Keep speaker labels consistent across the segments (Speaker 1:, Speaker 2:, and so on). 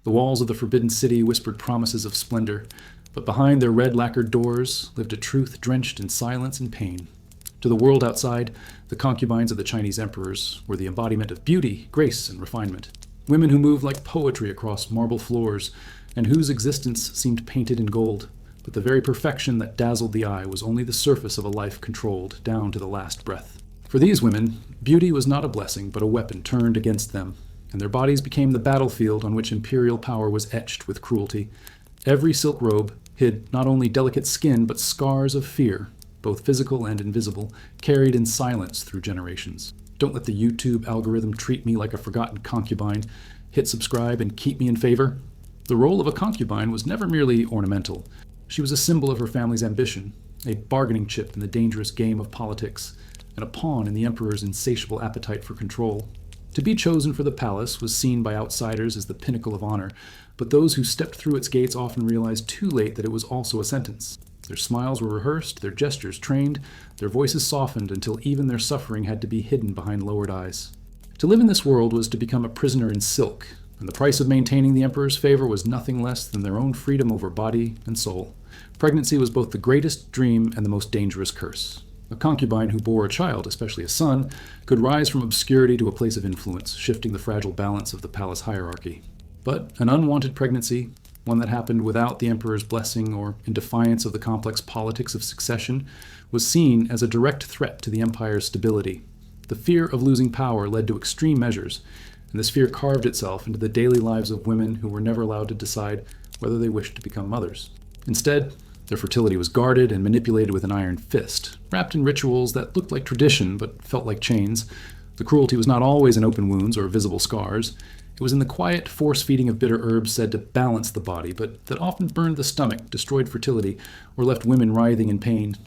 Speaker 1: The walls of the forbidden city whispered promises of splendor, but behind their red lacquered doors lived a truth drenched in silence and pain. To the world outside, the concubines of the Chinese emperors were the embodiment of beauty, grace, and refinement. Women who moved like poetry across marble floors, and whose existence seemed painted in gold. But the very perfection that dazzled the eye was only the surface of a life controlled down to the last breath. For these women, beauty was not a blessing, but a weapon turned against them, and their bodies became the battlefield on which imperial power was etched with cruelty. Every silk robe hid not only delicate skin, but scars of fear, both physical and invisible, carried in silence through generations. Don't let the YouTube algorithm treat me like a forgotten concubine. Hit subscribe and keep me in favor. The role of a concubine was never merely ornamental. She was a symbol of her family's ambition, a bargaining chip in the dangerous game of politics, and a pawn in the emperor's insatiable appetite for control. To be chosen for the palace was seen by outsiders as the pinnacle of honor, but those who stepped through its gates often realized too late that it was also a sentence. Their smiles were rehearsed, their gestures trained, their voices softened until even their suffering had to be hidden behind lowered eyes. To live in this world was to become a prisoner in silk, and the price of maintaining the emperor's favor was nothing less than their own freedom over body and soul. Pregnancy was both the greatest dream and the most dangerous curse. A concubine who bore a child, especially a son, could rise from obscurity to a place of influence, shifting the fragile balance of the palace hierarchy. But an unwanted pregnancy, one that happened without the emperor's blessing or in defiance of the complex politics of succession, was seen as a direct threat to the empire's stability. The fear of losing power led to extreme measures, and this fear carved itself into the daily lives of women who were never allowed to decide whether they wished to become mothers. Instead, their fertility was guarded and manipulated with an iron fist, wrapped in rituals that looked like tradition but felt like chains. The cruelty was not always in open wounds or visible scars. It was in the quiet force-feeding of bitter herbs said to balance the body, but that often burned the stomach, destroyed fertility, or left women writhing in pain.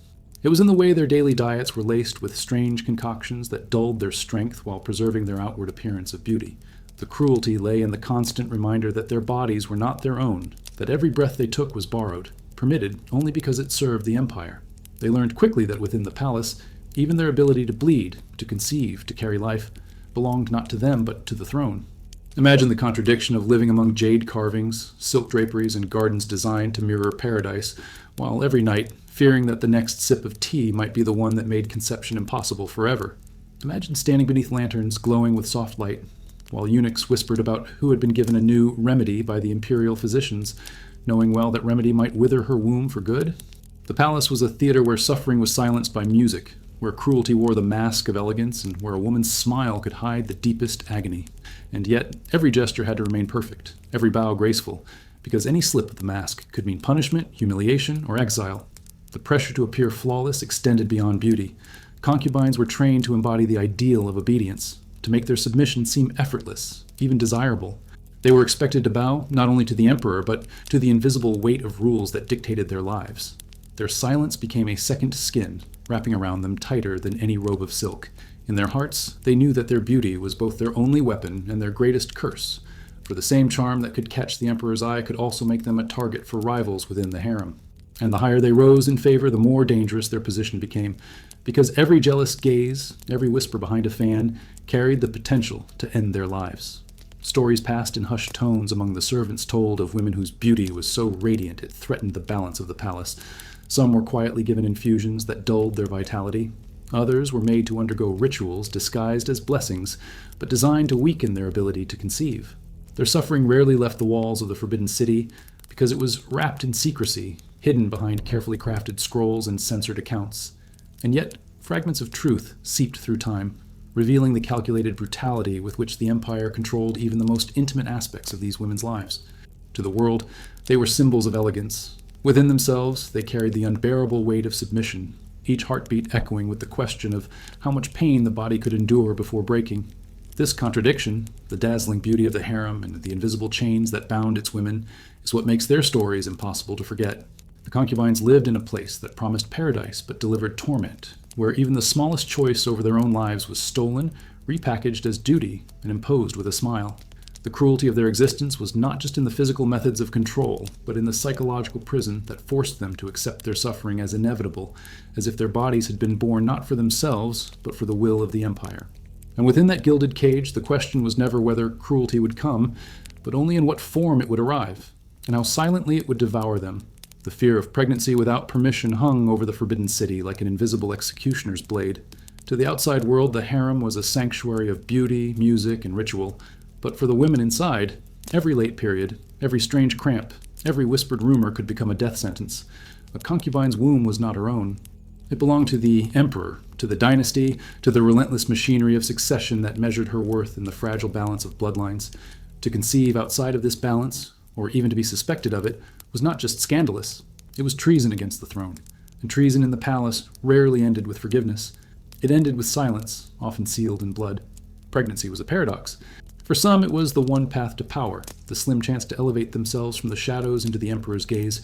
Speaker 1: It was in the way their daily diets were laced with strange concoctions that dulled their strength while preserving their outward appearance of beauty. The cruelty lay in the constant reminder that their bodies were not their own, that every breath they took was borrowed, permitted only because it served the empire. They learned quickly that within the palace, even their ability to bleed, to conceive, to carry life, belonged not to them but to the throne. Imagine the contradiction of living among jade carvings, silk draperies, and gardens designed to mirror paradise, while every night fearing that the next sip of tea might be the one that made conception impossible forever. Imagine standing beneath lanterns glowing with soft light, while eunuchs whispered about who had been given a new remedy by the imperial physicians, knowing well that remedy might wither her womb for good. The palace was a theater where suffering was silenced by music, where cruelty wore the mask of elegance, and where a woman's smile could hide the deepest agony. And yet, every gesture had to remain perfect, every bow graceful, because any slip of the mask could mean punishment, humiliation, or exile. The pressure to appear flawless extended beyond beauty. Concubines were trained to embody the ideal of obedience, to make their submission seem effortless, even desirable. They were expected to bow not only to the emperor, but to the invisible weight of rules that dictated their lives. Their silence became a second skin, wrapping around them tighter than any robe of silk. In their hearts, they knew that their beauty was both their only weapon and their greatest curse, for the same charm that could catch the emperor's eye could also make them a target for rivals within the harem. And the higher they rose in favor, the more dangerous their position became, because every jealous gaze, every whisper behind a fan, carried the potential to end their lives. Stories passed in hushed tones among the servants told of women whose beauty was so radiant it threatened the balance of the palace. Some were quietly given infusions that dulled their vitality. Others were made to undergo rituals disguised as blessings, but designed to weaken their ability to conceive. Their suffering rarely left the walls of the forbidden city because it was wrapped in secrecy, hidden behind carefully crafted scrolls and censored accounts. And yet, fragments of truth seeped through time, revealing the calculated brutality with which the empire controlled even the most intimate aspects of these women's lives. To the world, they were symbols of elegance. Within themselves, they carried the unbearable weight of submission, each heartbeat echoing with the question of how much pain the body could endure before breaking. This contradiction, the dazzling beauty of the harem and the invisible chains that bound its women, is what makes their stories impossible to forget. The concubines lived in a place that promised paradise but delivered torment, where even the smallest choice over their own lives was stolen, repackaged as duty, and imposed with a smile. The cruelty of their existence was not just in the physical methods of control, but in the psychological prison that forced them to accept their suffering as inevitable, as if their bodies had been born not for themselves, but for the will of the empire. And within that gilded cage, the question was never whether cruelty would come, but only in what form it would arrive, and how silently it would devour them. The fear of pregnancy without permission hung over the forbidden city like an invisible executioner's blade. To the outside world, the harem was a sanctuary of beauty, music, and ritual, but for the women inside, every late period, every strange cramp, every whispered rumor could become a death sentence. A concubine's womb was not her own. It belonged to the emperor, to the dynasty, to the relentless machinery of succession that measured her worth in the fragile balance of bloodlines. To conceive outside of this balance, or even to be suspected of it, was not just scandalous. It was treason against the throne, and treason in the palace rarely ended with forgiveness. It ended with silence, often sealed in blood. Pregnancy was a paradox. For some, it was the one path to power, the slim chance to elevate themselves from the shadows into the emperor's gaze.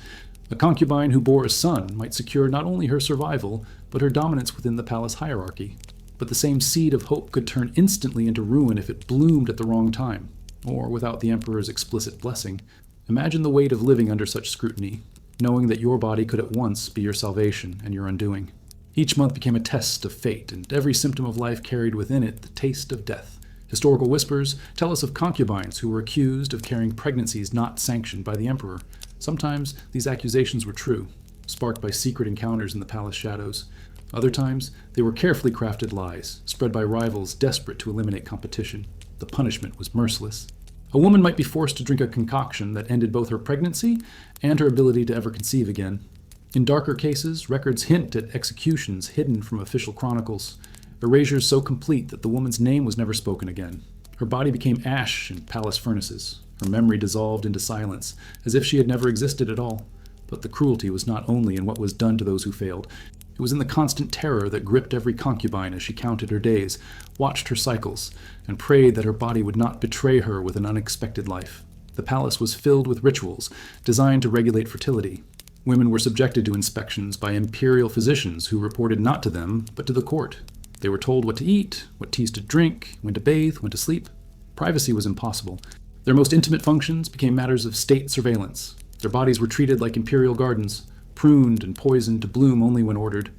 Speaker 1: A concubine who bore a son might secure not only her survival, but her dominance within the palace hierarchy. But the same seed of hope could turn instantly into ruin if it bloomed at the wrong time, or without the emperor's explicit blessing. Imagine the weight of living under such scrutiny, knowing that your body could at once be your salvation and your undoing. Each month became a test of fate, and every symptom of life carried within it the taste of death. Historical whispers tell us of concubines who were accused of carrying pregnancies not sanctioned by the emperor. Sometimes these accusations were true, sparked by secret encounters in the palace shadows. Other times, they were carefully crafted lies, spread by rivals desperate to eliminate competition. The punishment was merciless. A woman might be forced to drink a concoction that ended both her pregnancy and her ability to ever conceive again. In darker cases, records hint at executions hidden from official chronicles, erasures so complete that the woman's name was never spoken again. Her body became ash in palace furnaces. Her memory dissolved into silence, as if she had never existed at all. But the cruelty was not only in what was done to those who failed. It was in the constant terror that gripped every concubine as she counted her days, watched her cycles, and prayed that her body would not betray her with an unexpected life. The palace was filled with rituals designed to regulate fertility. Women were subjected to inspections by imperial physicians who reported not to them, but to the court. They were told what to eat, what teas to drink, when to bathe, when to sleep. Privacy was impossible. Their most intimate functions became matters of state surveillance. Their bodies were treated like imperial gardens, pruned and poisoned to bloom only when ordered.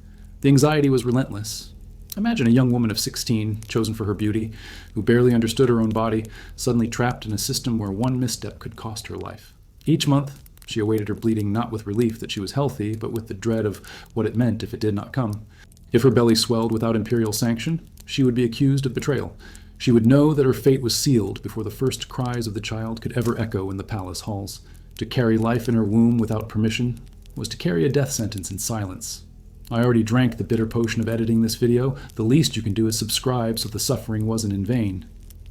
Speaker 1: The anxiety was relentless. Imagine a young woman of 16, chosen for her beauty, who barely understood her own body, suddenly trapped in a system where one misstep could cost her life. Each month, she awaited her bleeding not with relief that she was healthy, but with the dread of what it meant if it did not come. If her belly swelled without imperial sanction, she would be accused of betrayal. She would know that her fate was sealed before the first cries of the child could ever echo in the palace halls. To carry life in her womb without permission was to carry a death sentence in silence. I already drank the bitter potion of editing this video. The least you can do is subscribe so the suffering wasn't in vain.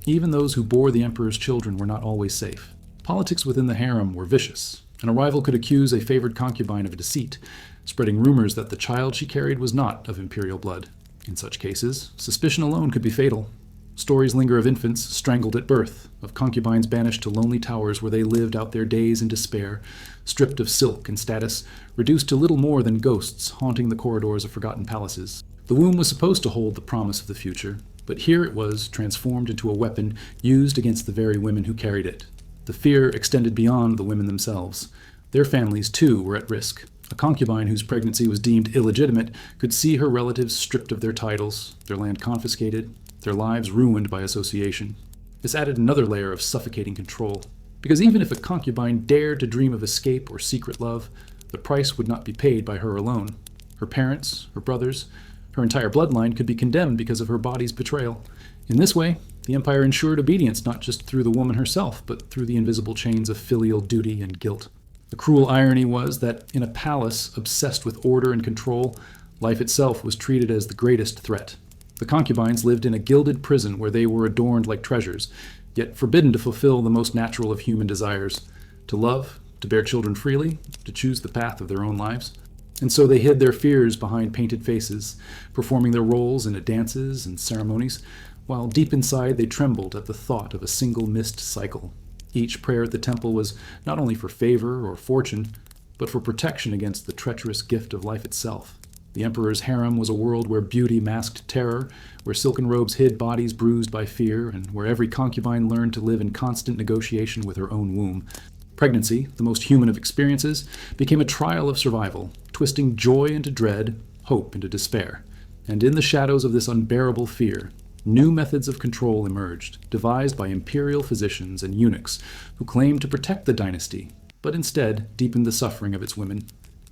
Speaker 1: Even those who bore the emperor's children were not always safe. Politics within the harem were vicious, and a rival could accuse a favored concubine of deceit, spreading rumors that the child she carried was not of imperial blood. In such cases, suspicion alone could be fatal. Stories linger of infants strangled at birth, of concubines banished to lonely towers where they lived out their days in despair, stripped of silk and status, reduced to little more than ghosts haunting the corridors of forgotten palaces. The womb was supposed to hold the promise of the future, but here it was transformed into a weapon used against the very women who carried it. The fear extended beyond the women themselves. Their families, too, were at risk. A concubine whose pregnancy was deemed illegitimate could see her relatives stripped of their titles, their land confiscated, their lives ruined by association. This added another layer of suffocating control, because even if a concubine dared to dream of escape or secret love, the price would not be paid by her alone. Her parents, her brothers, her entire bloodline could be condemned because of her body's betrayal. In this way, the empire ensured obedience not just through the woman herself, but through the invisible chains of filial duty and guilt. The cruel irony was that in a palace obsessed with order and control, life itself was treated as the greatest threat. The concubines lived in a gilded prison where they were adorned like treasures, yet forbidden to fulfill the most natural of human desires, to love, to bear children freely, to choose the path of their own lives. And so they hid their fears behind painted faces, performing their roles in dances and ceremonies, while deep inside they trembled at the thought of a single missed cycle. Each prayer at the temple was not only for favor or fortune, but for protection against the treacherous gift of life itself. The emperor's harem was a world where beauty masked terror, where silken robes hid bodies bruised by fear, and where every concubine learned to live in constant negotiation with her own womb. Pregnancy, the most human of experiences, became a trial of survival, twisting joy into dread, hope into despair. And in the shadows of this unbearable fear, new methods of control emerged, devised by imperial physicians and eunuchs who claimed to protect the dynasty, but instead deepened the suffering of its women.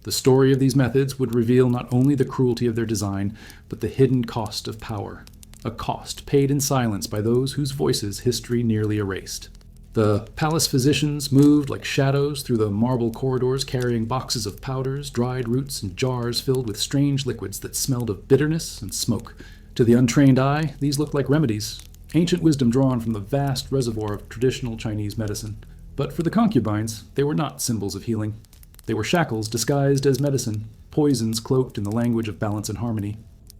Speaker 1: The story of these methods would reveal not only the cruelty of their design, but the hidden cost of power, a cost paid in silence by those whose voices history nearly erased. The palace physicians moved like shadows through the marble corridors, carrying boxes of powders, dried roots, and jars filled with strange liquids that smelled of bitterness and smoke. To the untrained eye, these looked like remedies, ancient wisdom drawn from the vast reservoir of traditional Chinese medicine. But for the concubines, they were not symbols of healing. They were shackles disguised as medicine, poisons cloaked in the language of balance and harmony.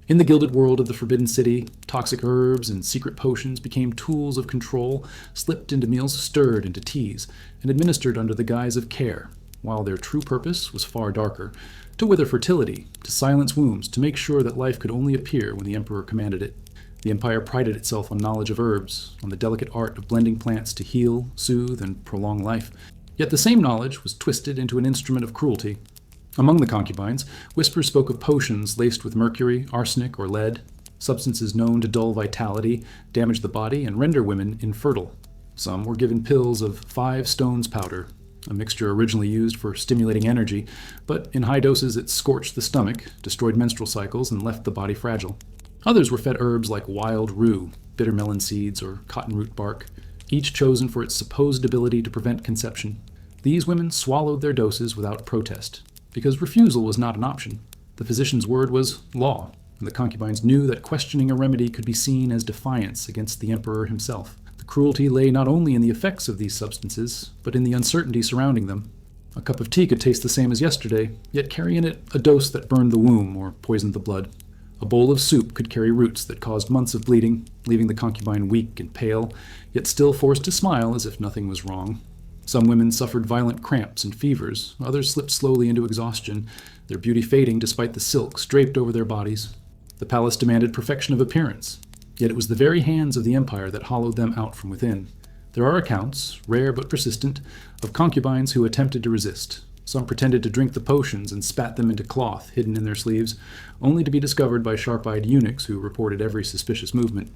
Speaker 1: In the gilded world of the Forbidden City, toxic herbs and secret potions became tools of control, slipped into meals, stirred into teas, and administered under the guise of care, while their true purpose was far darker: to wither fertility, to silence wombs, to make sure that life could only appear when the emperor commanded it. The empire prided itself on knowledge of herbs, on the delicate art of blending plants to heal, soothe, and prolong life. Yet the same knowledge was twisted into an instrument of cruelty. Among the concubines, whispers spoke of potions laced with mercury, arsenic, or lead, substances known to dull vitality, damage the body, and render women infertile. Some were given pills of 5 stones powder, a mixture originally used for stimulating energy, but in high doses it scorched the stomach, destroyed menstrual cycles, and left the body fragile. Others were fed herbs like wild rue, bitter melon seeds, or cottonroot bark, each chosen for its supposed ability to prevent conception. These women swallowed their doses without protest, because refusal was not an option. The physician's word was law, and the concubines knew that questioning a remedy could be seen as defiance against the emperor himself. The cruelty lay not only in the effects of these substances, but in the uncertainty surrounding them. A cup of tea could taste the same as yesterday, yet carry in it a dose that burned the womb or poisoned the blood. A bowl of soup could carry roots that caused months of bleeding, leaving the concubine weak and pale, yet still forced to smile as if nothing was wrong. Some women suffered violent cramps and fevers, others slipped slowly into exhaustion, their beauty fading despite the silks draped over their bodies. The palace demanded perfection of appearance, yet it was the very hands of the empire that hollowed them out from within. There are accounts, rare but persistent, of concubines who attempted to resist. Some pretended to drink the potions and spat them into cloth hidden in their sleeves, only to be discovered by sharp-eyed eunuchs who reported every suspicious movement.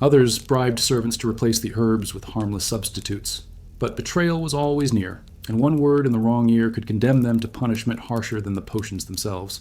Speaker 1: Others bribed servants to replace the herbs with harmless substitutes. But betrayal was always near, and one word in the wrong ear could condemn them to punishment harsher than the potions themselves.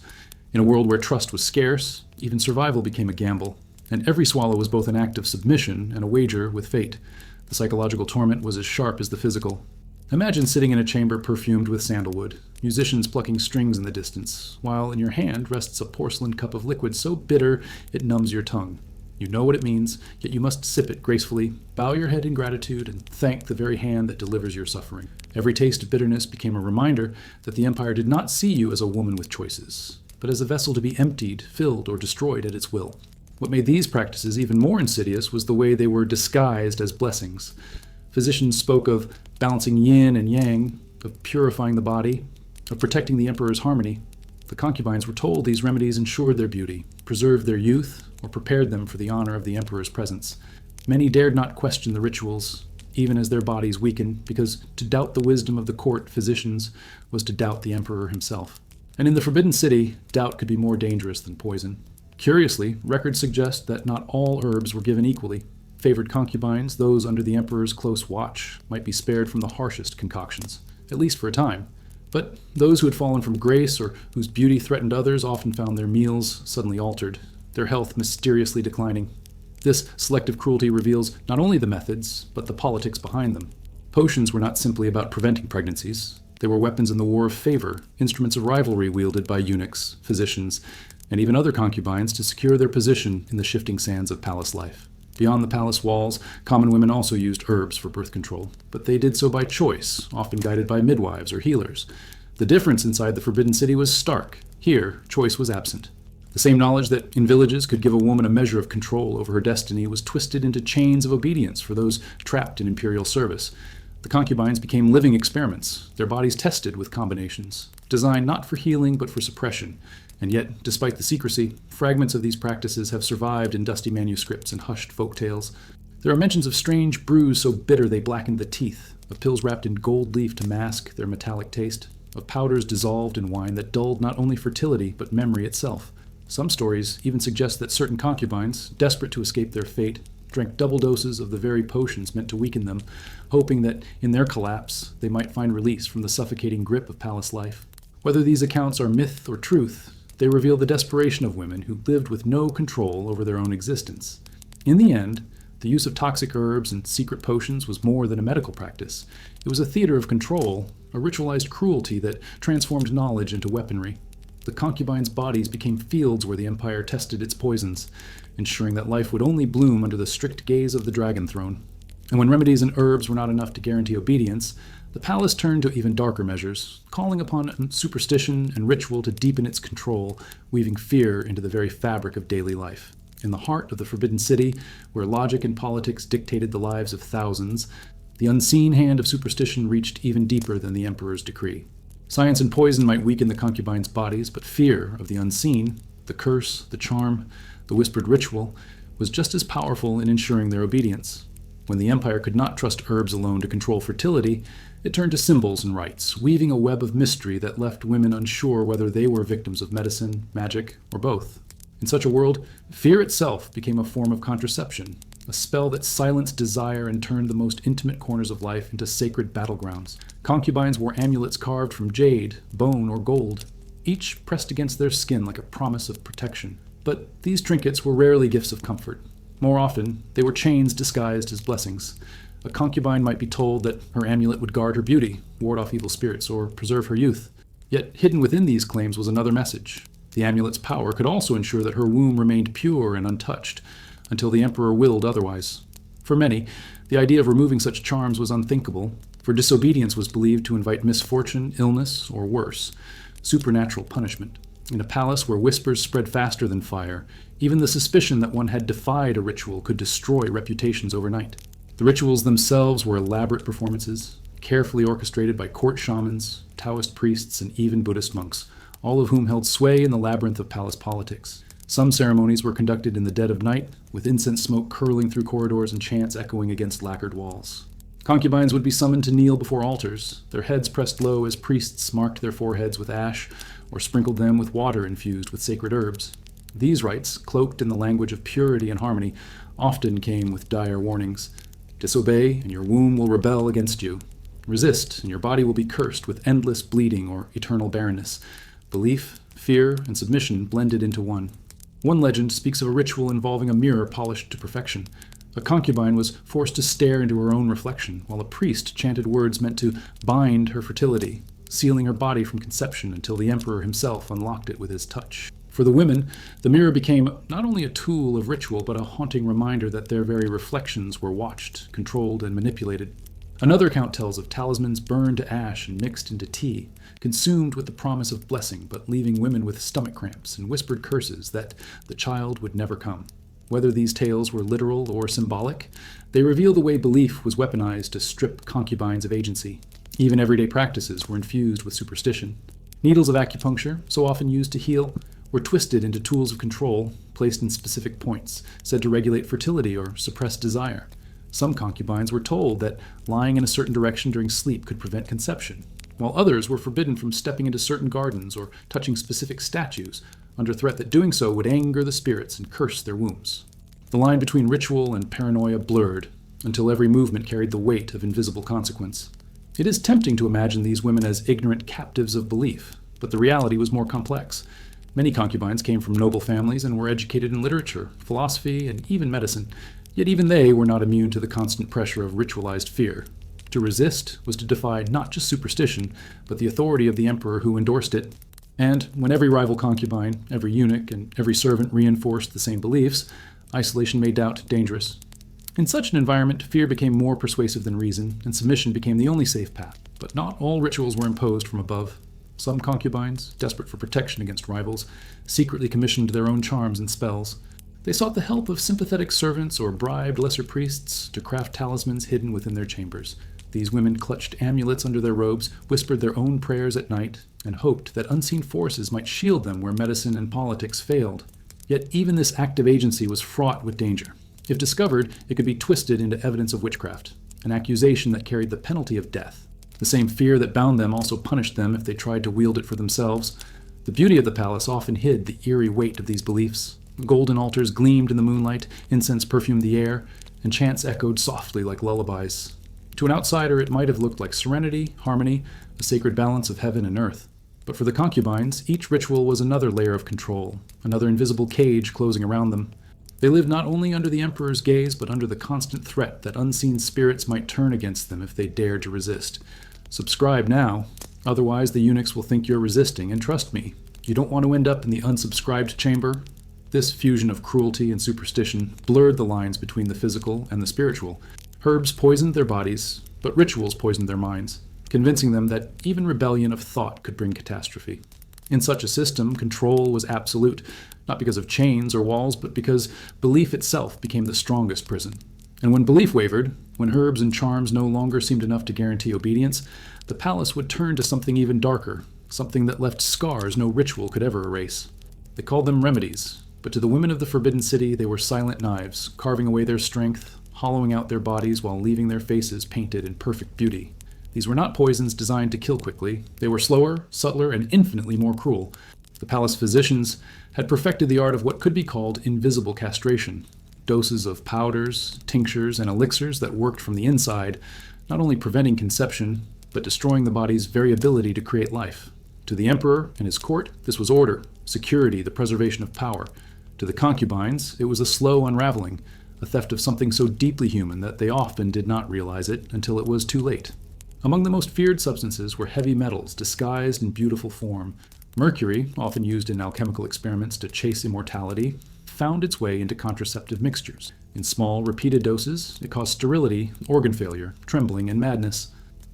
Speaker 1: In a world where trust was scarce, even survival became a gamble, and every swallow was both an act of submission and a wager with fate. The psychological torment was as sharp as the physical. Imagine sitting in a chamber perfumed with sandalwood, musicians plucking strings in the distance, while in your hand rests a porcelain cup of liquid so bitter it numbs your tongue. You know what it means, yet you must sip it gracefully, bow your head in gratitude, and thank the very hand that delivers your suffering. Every taste of bitterness became a reminder that the empire did not see you as a woman with choices, but as a vessel to be emptied, filled, or destroyed at its will. What made these practices even more insidious was the way they were disguised as blessings. Physicians spoke of balancing yin and yang, of purifying the body, of protecting the emperor's harmony. The concubines were told these remedies ensured their beauty, preserved their youth, or prepared them for the honor of the emperor's presence. Many dared not question the rituals, even as their bodies weakened, because to doubt the wisdom of the court physicians was to doubt the emperor himself. And in the Forbidden City, doubt could be more dangerous than poison. Curiously, records suggest that not all herbs were given equally. Favored concubines, those under the emperor's close watch, might be spared from the harshest concoctions, at least for a time. But those who had fallen from grace or whose beauty threatened others often found their meals suddenly altered, their health mysteriously declining. This selective cruelty reveals not only the methods, but the politics behind them. Potions were not simply about preventing pregnancies. They were weapons in the war of favor, instruments of rivalry wielded by eunuchs, physicians, and even other concubines to secure their position in the shifting sands of palace life. Beyond the palace walls, common women also used herbs for birth control, but they did so by choice, often guided by midwives or healers. The difference inside the Forbidden City was stark. Here, choice was absent. The same knowledge that in villages could give a woman a measure of control over her destiny was twisted into chains of obedience for those trapped in imperial service. The concubines became living experiments, their bodies tested with combinations, designed not for healing but for suppression. And yet, despite the secrecy, fragments of these practices have survived in dusty manuscripts and hushed folk tales. There are mentions of strange brews so bitter they blackened the teeth, of pills wrapped in gold leaf to mask their metallic taste, of powders dissolved in wine that dulled not only fertility but memory itself. Some stories even suggest that certain concubines, desperate to escape their fate, drank double doses of the very potions meant to weaken them, hoping that in their collapse they might find release from the suffocating grip of palace life. Whether these accounts are myth or truth, they reveal the desperation of women who lived with no control over their own existence. In the end, the use of toxic herbs and secret potions was more than a medical practice. It was a theater of control, a ritualized cruelty that transformed knowledge into weaponry. The concubines' bodies became fields where the empire tested its poisons, ensuring that life would only bloom under the strict gaze of the dragon throne. And when remedies and herbs were not enough to guarantee obedience, the palace turned to even darker measures, calling upon superstition and ritual to deepen its control, weaving fear into the very fabric of daily life. In the heart of the Forbidden City, where logic and politics dictated the lives of thousands, the unseen hand of superstition reached even deeper than the emperor's decree. Science and poison might weaken the concubines' bodies, but fear of the unseen, the curse, the charm, the whispered ritual, was just as powerful in ensuring their obedience. When the empire could not trust herbs alone to control fertility, it turned to symbols and rites, weaving a web of mystery that left women unsure whether they were victims of medicine, magic, or both. In such a world, fear itself became a form of contraception, a spell that silenced desire and turned the most intimate corners of life into sacred battlegrounds. Concubines wore amulets carved from jade, bone, or gold, each pressed against their skin like a promise of protection. But these trinkets were rarely gifts of comfort. More often, they were chains disguised as blessings. A concubine might be told that her amulet would guard her beauty, ward off evil spirits, or preserve her youth. Yet hidden within these claims was another message. The amulet's power could also ensure that her womb remained pure and untouched, until the emperor willed otherwise. For many, the idea of removing such charms was unthinkable, for disobedience was believed to invite misfortune, illness, or worse, supernatural punishment. In a palace where whispers spread faster than fire, even the suspicion that one had defied a ritual could destroy reputations overnight. The rituals themselves were elaborate performances, carefully orchestrated by court shamans, Taoist priests, and even Buddhist monks, all of whom held sway in the labyrinth of palace politics. Some ceremonies were conducted in the dead of night, with incense smoke curling through corridors and chants echoing against lacquered walls. Concubines would be summoned to kneel before altars, their heads pressed low as priests marked their foreheads with ash or sprinkled them with water infused with sacred herbs. These rites, cloaked in the language of purity and harmony, often came with dire warnings. Disobey, and your womb will rebel against you. Resist, and your body will be cursed with endless bleeding or eternal barrenness. Belief, fear, and submission blended into one. One legend speaks of a ritual involving a mirror polished to perfection. A concubine was forced to stare into her own reflection, while a priest chanted words meant to bind her fertility, sealing her body from conception until the emperor himself unlocked it with his touch. For the women, the mirror became not only a tool of ritual, but a haunting reminder that their very reflections were watched, controlled, and manipulated. Another account tells of talismans burned to ash and mixed into tea, consumed with the promise of blessing, but leaving women with stomach cramps and whispered curses that the child would never come. Whether these tales were literal or symbolic, they reveal the way belief was weaponized to strip concubines of agency. Even everyday practices were infused with superstition. Needles of acupuncture, so often used to heal, were twisted into tools of control, placed in specific points, said to regulate fertility or suppress desire. Some concubines were told that lying in a certain direction during sleep could prevent conception, while others were forbidden from stepping into certain gardens or touching specific statues, under threat that doing so would anger the spirits and curse their wombs. The line between ritual and paranoia blurred, until every movement carried the weight of invisible consequence. It is tempting to imagine these women as ignorant captives of belief, but the reality was more complex. Many concubines came from noble families and were educated in literature, philosophy, and even medicine, yet even they were not immune to the constant pressure of ritualized fear. To resist was to defy not just superstition, but the authority of the emperor who endorsed it. And when every rival concubine, every eunuch, and every servant reinforced the same beliefs, isolation made doubt dangerous. In such an environment, fear became more persuasive than reason, and submission became the only safe path. But not all rituals were imposed from above. Some concubines, desperate for protection against rivals, secretly commissioned their own charms and spells. They sought the help of sympathetic servants or bribed lesser priests to craft talismans hidden within their chambers. These women clutched amulets under their robes, whispered their own prayers at night, and hoped that unseen forces might shield them where medicine and politics failed. Yet even this active agency was fraught with danger. If discovered, it could be twisted into evidence of witchcraft, an accusation that carried the penalty of death. The same fear that bound them also punished them if they tried to wield it for themselves. The beauty of the palace often hid the eerie weight of these beliefs. Golden altars gleamed in the moonlight, incense perfumed the air, and chants echoed softly like lullabies. To an outsider, it might have looked like serenity, harmony, a sacred balance of heaven and earth. But for the concubines, each ritual was another layer of control, another invisible cage closing around them. They lived not only under the emperor's gaze, but under the constant threat that unseen spirits might turn against them if they dared to resist. Subscribe now, otherwise the eunuchs will think you're resisting, and trust me, you don't want to end up in the unsubscribed chamber. This fusion of cruelty and superstition blurred the lines between the physical and the spiritual. Herbs poisoned their bodies, but rituals poisoned their minds, convincing them that even rebellion of thought could bring catastrophe. In such a system, control was absolute, not because of chains or walls, but because belief itself became the strongest prison. And when belief wavered, when herbs and charms no longer seemed enough to guarantee obedience, the palace would turn to something even darker, something that left scars no ritual could ever erase. They called them remedies, but to the women of the Forbidden City they were silent knives, carving away their strength, hollowing out their bodies while leaving their faces painted in perfect beauty. These were not poisons designed to kill quickly. They were slower, subtler, and infinitely more cruel. The palace physicians had perfected the art of what could be called invisible castration. Doses of powders, tinctures, and elixirs that worked from the inside, not only preventing conception, but destroying the body's very ability to create life. To the emperor and his court, this was order, security, the preservation of power. To the concubines, it was a slow unraveling, a theft of something so deeply human that they often did not realize it until it was too late. Among the most feared substances were heavy metals disguised in beautiful form. Mercury, often used in alchemical experiments to chase immortality, found its way into contraceptive mixtures. In small, repeated doses, it caused sterility, organ failure, trembling, and madness.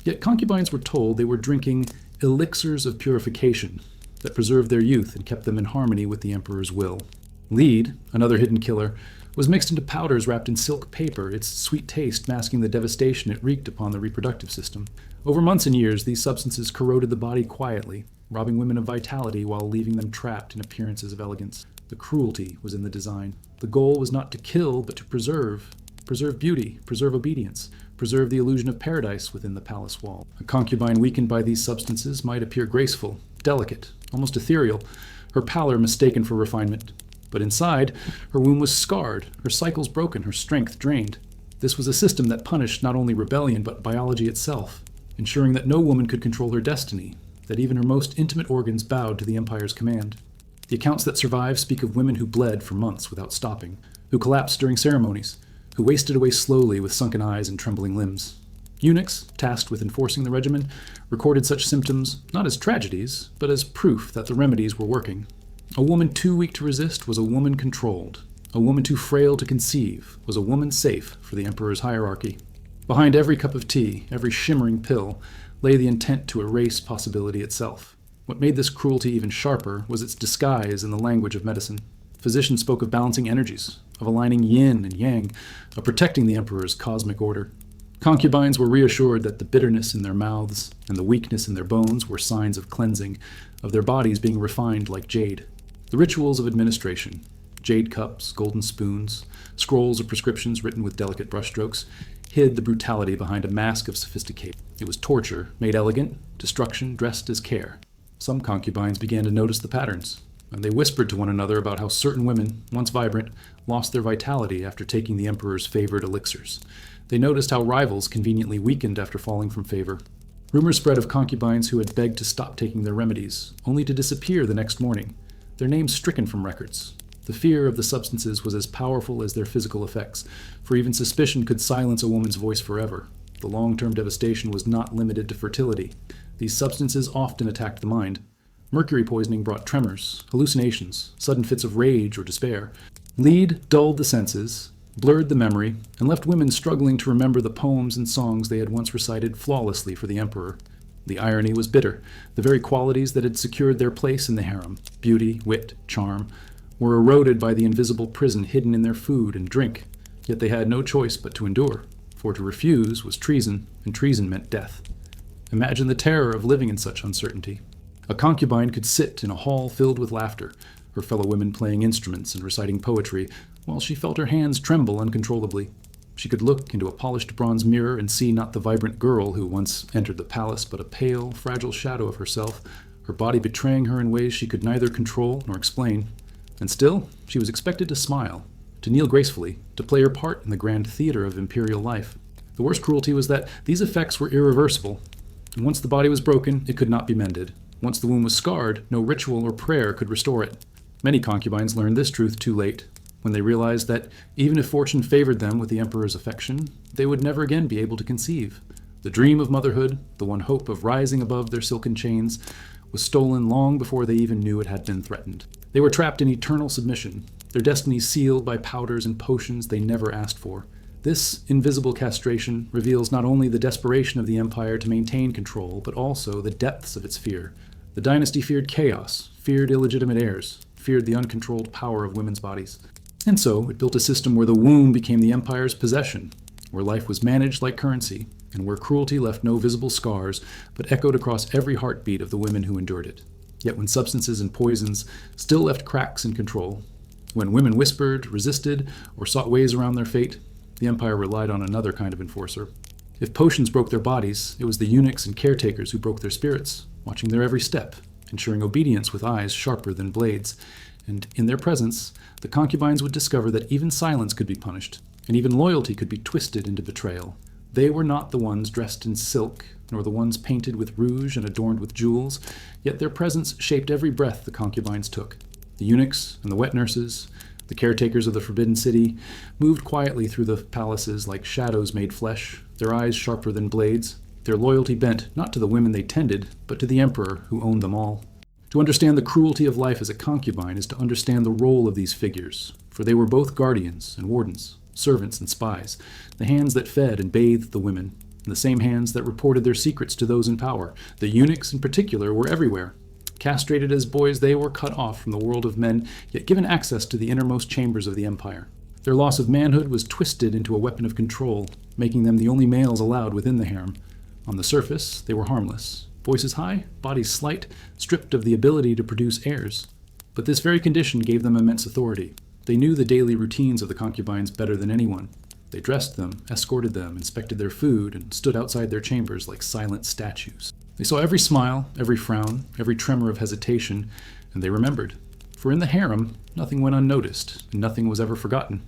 Speaker 1: Yet concubines were told they were drinking elixirs of purification that preserved their youth and kept them in harmony with the emperor's will. Lead, another hidden killer, was mixed into powders wrapped in silk paper, its sweet taste masking the devastation it wreaked upon the reproductive system. Over months and years, these substances corroded the body quietly, robbing women of vitality while leaving them trapped in appearances of elegance. The cruelty was in the design. The goal was not to kill, but to preserve. Preserve beauty, preserve obedience, preserve the illusion of paradise within the palace wall. A concubine weakened by these substances might appear graceful, delicate, almost ethereal, her pallor mistaken for refinement. But inside, her womb was scarred, her cycles broken, her strength drained. This was a system that punished not only rebellion, but biology itself, ensuring that no woman could control her destiny, that even her most intimate organs bowed to the empire's command. The accounts that survive speak of women who bled for months without stopping, who collapsed during ceremonies, who wasted away slowly with sunken eyes and trembling limbs. Eunuchs, tasked with enforcing the regimen, recorded such symptoms not as tragedies, but as proof that the remedies were working. A woman too weak to resist was a woman controlled. A woman too frail to conceive was a woman safe for the emperor's hierarchy. Behind every cup of tea, every shimmering pill, lay the intent to erase possibility itself. What made this cruelty even sharper was its disguise in the language of medicine. Physicians spoke of balancing energies, of aligning yin and yang, of protecting the emperor's cosmic order. Concubines were reassured that the bitterness in their mouths and the weakness in their bones were signs of cleansing, of their bodies being refined like jade. The rituals of administration, jade cups, golden spoons, scrolls of prescriptions written with delicate brushstrokes, hid the brutality behind a mask of sophistication. It was torture, made elegant, destruction dressed as care. Some concubines began to notice the patterns, and they whispered to one another about how certain women, once vibrant, lost their vitality after taking the emperor's favored elixirs. They noticed how rivals conveniently weakened after falling from favor. Rumors spread of concubines who had begged to stop taking their remedies, only to disappear the next morning, their names stricken from records. The fear of the substances was as powerful as their physical effects, for even suspicion could silence a woman's voice forever. The long-term devastation was not limited to fertility. These substances often attacked the mind. Mercury poisoning brought tremors, hallucinations, sudden fits of rage or despair. Lead dulled the senses, blurred the memory, and left women struggling to remember the poems and songs they had once recited flawlessly for the emperor. The irony was bitter. The very qualities that had secured their place in the harem, beauty, wit, charm, were eroded by the invisible prison hidden in their food and drink. Yet they had no choice but to endure, for to refuse was treason, and treason meant death. Imagine the terror of living in such uncertainty. A concubine could sit in a hall filled with laughter, her fellow women playing instruments and reciting poetry, while she felt her hands tremble uncontrollably. She could look into a polished bronze mirror and see not the vibrant girl who once entered the palace, but a pale, fragile shadow of herself, her body betraying her in ways she could neither control nor explain. And still, she was expected to smile, to kneel gracefully, to play her part in the grand theater of imperial life. The worst cruelty was that these effects were irreversible, and once the body was broken, it could not be mended. Once the wound was scarred, no ritual or prayer could restore it. Many concubines learned this truth too late, when they realized that even if fortune favored them with the emperor's affection, they would never again be able to conceive. The dream of motherhood, the one hope of rising above their silken chains, was stolen long before they even knew it had been threatened. They were trapped in eternal submission, their destinies sealed by powders and potions they never asked for. This invisible castration reveals not only the desperation of the empire to maintain control, but also the depths of its fear. The dynasty feared chaos, feared illegitimate heirs, feared the uncontrolled power of women's bodies. And so it built a system where the womb became the empire's possession, where life was managed like currency, and where cruelty left no visible scars, but echoed across every heartbeat of the women who endured it. Yet when substances and poisons still left cracks in control, when women whispered, resisted, or sought ways around their fate, the empire relied on another kind of enforcer. If potions broke their bodies, it was the eunuchs and caretakers who broke their spirits, watching their every step, ensuring obedience with eyes sharper than blades. And in their presence, the concubines would discover that even silence could be punished, and even loyalty could be twisted into betrayal. They were not the ones dressed in silk, nor the ones painted with rouge and adorned with jewels, yet their presence shaped every breath the concubines took. The eunuchs and the wet nurses, the caretakers of the Forbidden City, moved quietly through the palaces like shadows made flesh, their eyes sharper than blades, their loyalty bent not to the women they tended, but to the emperor who owned them all. To understand the cruelty of life as a concubine is to understand the role of these figures, for they were both guardians and wardens, servants and spies, the hands that fed and bathed the women, and the same hands that reported their secrets to those in power. The eunuchs in particular were everywhere. Castrated as boys, they were cut off from the world of men, yet given access to the innermost chambers of the empire. Their loss of manhood was twisted into a weapon of control, making them the only males allowed within the harem. On the surface, they were harmless. Voices high, bodies slight, stripped of the ability to produce heirs. But this very condition gave them immense authority. They knew the daily routines of the concubines better than anyone. They dressed them, escorted them, inspected their food, and stood outside their chambers like silent statues. They saw every smile, every frown, every tremor of hesitation, and they remembered. For in the harem, nothing went unnoticed, and nothing was ever forgotten.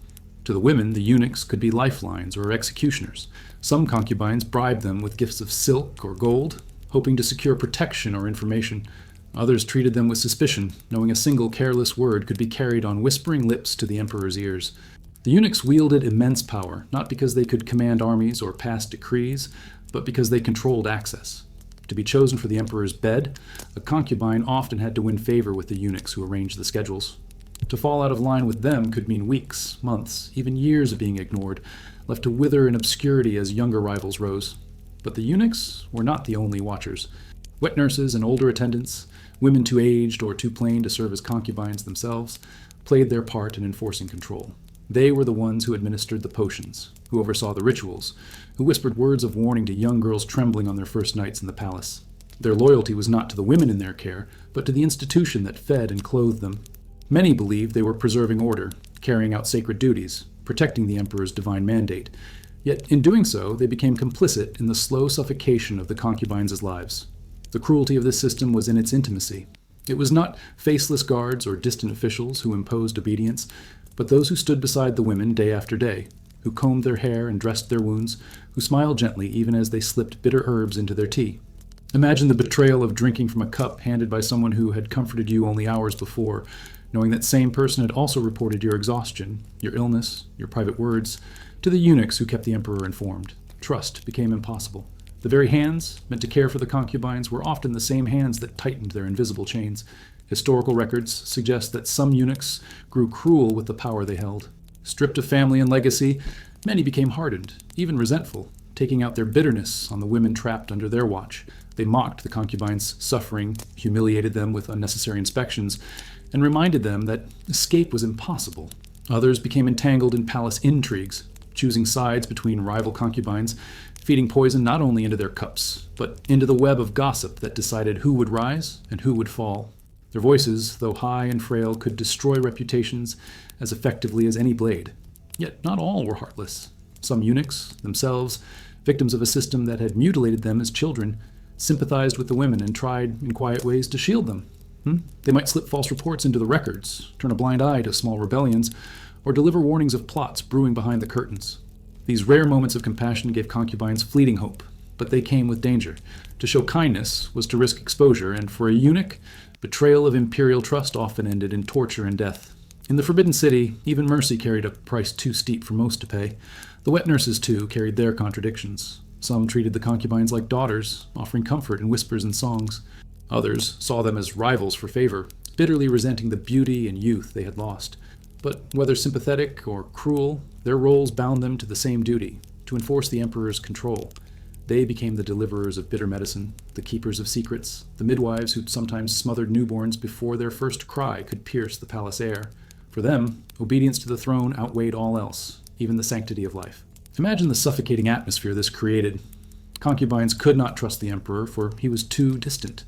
Speaker 1: To the women, the eunuchs could be lifelines or executioners. Some concubines bribed them with gifts of silk or gold, hoping to secure protection or information. Others treated them with suspicion, knowing a single careless word could be carried on whispering lips to the emperor's ears. The eunuchs wielded immense power, not because they could command armies or pass decrees, but because they controlled access. To be chosen for the emperor's bed, a concubine often had to win favor with the eunuchs who arranged the schedules. To fall out of line with them could mean weeks, months, even years of being ignored, left to wither in obscurity as younger rivals rose. But the eunuchs were not the only watchers. Wet nurses and older attendants, women too aged or too plain to serve as concubines themselves, played their part in enforcing control. They were the ones who administered the potions, who oversaw the rituals, who whispered words of warning to young girls trembling on their first nights in the palace. Their loyalty was not to the women in their care, but to the institution that fed and clothed them. Many believed they were preserving order, carrying out sacred duties, protecting the emperor's divine mandate. Yet in doing so, they became complicit in the slow suffocation of the concubines' lives. The cruelty of this system was in its intimacy. It was not faceless guards or distant officials who imposed obedience, but those who stood beside the women day after day, who combed their hair and dressed their wounds, who smiled gently even as they slipped bitter herbs into their tea. Imagine the betrayal of drinking from a cup handed by someone who had comforted you only hours before, knowing that same person had also reported your exhaustion, your illness, your private words, to the eunuchs who kept the emperor informed. Trust became impossible. The very hands, meant to care for the concubines, were often the same hands that tightened their invisible chains. Historical records suggest that some eunuchs grew cruel with the power they held. Stripped of family and legacy, many became hardened, even resentful, taking out their bitterness on the women trapped under their watch. They mocked the concubines' suffering, humiliated them with unnecessary inspections, and reminded them that escape was impossible. Others became entangled in palace intrigues, choosing sides between rival concubines, feeding poison not only into their cups, but into the web of gossip that decided who would rise and who would fall. Their voices, though high and frail, could destroy reputations as effectively as any blade. Yet not all were heartless. Some eunuchs, themselves, victims of a system that had mutilated them as children, sympathized with the women and tried, in quiet ways, to shield them. They might slip false reports into the records, turn a blind eye to small rebellions, or deliver warnings of plots brewing behind the curtains. These rare moments of compassion gave concubines fleeting hope, but they came with danger. To show kindness was to risk exposure, and for a eunuch, betrayal of imperial trust often ended in torture and death. In the Forbidden City, even mercy carried a price too steep for most to pay. The wet nurses, too, carried their contradictions. Some treated the concubines like daughters, offering comfort in whispers and songs. Others saw them as rivals for favor, bitterly resenting the beauty and youth they had lost. But whether sympathetic or cruel, their roles bound them to the same duty, to enforce the emperor's control. They became the deliverers of bitter medicine, the keepers of secrets, the midwives who sometimes smothered newborns before their first cry could pierce the palace air. For them, obedience to the throne outweighed all else, even the sanctity of life. Imagine the suffocating atmosphere this created. Concubines could not trust the emperor, for he was too distant.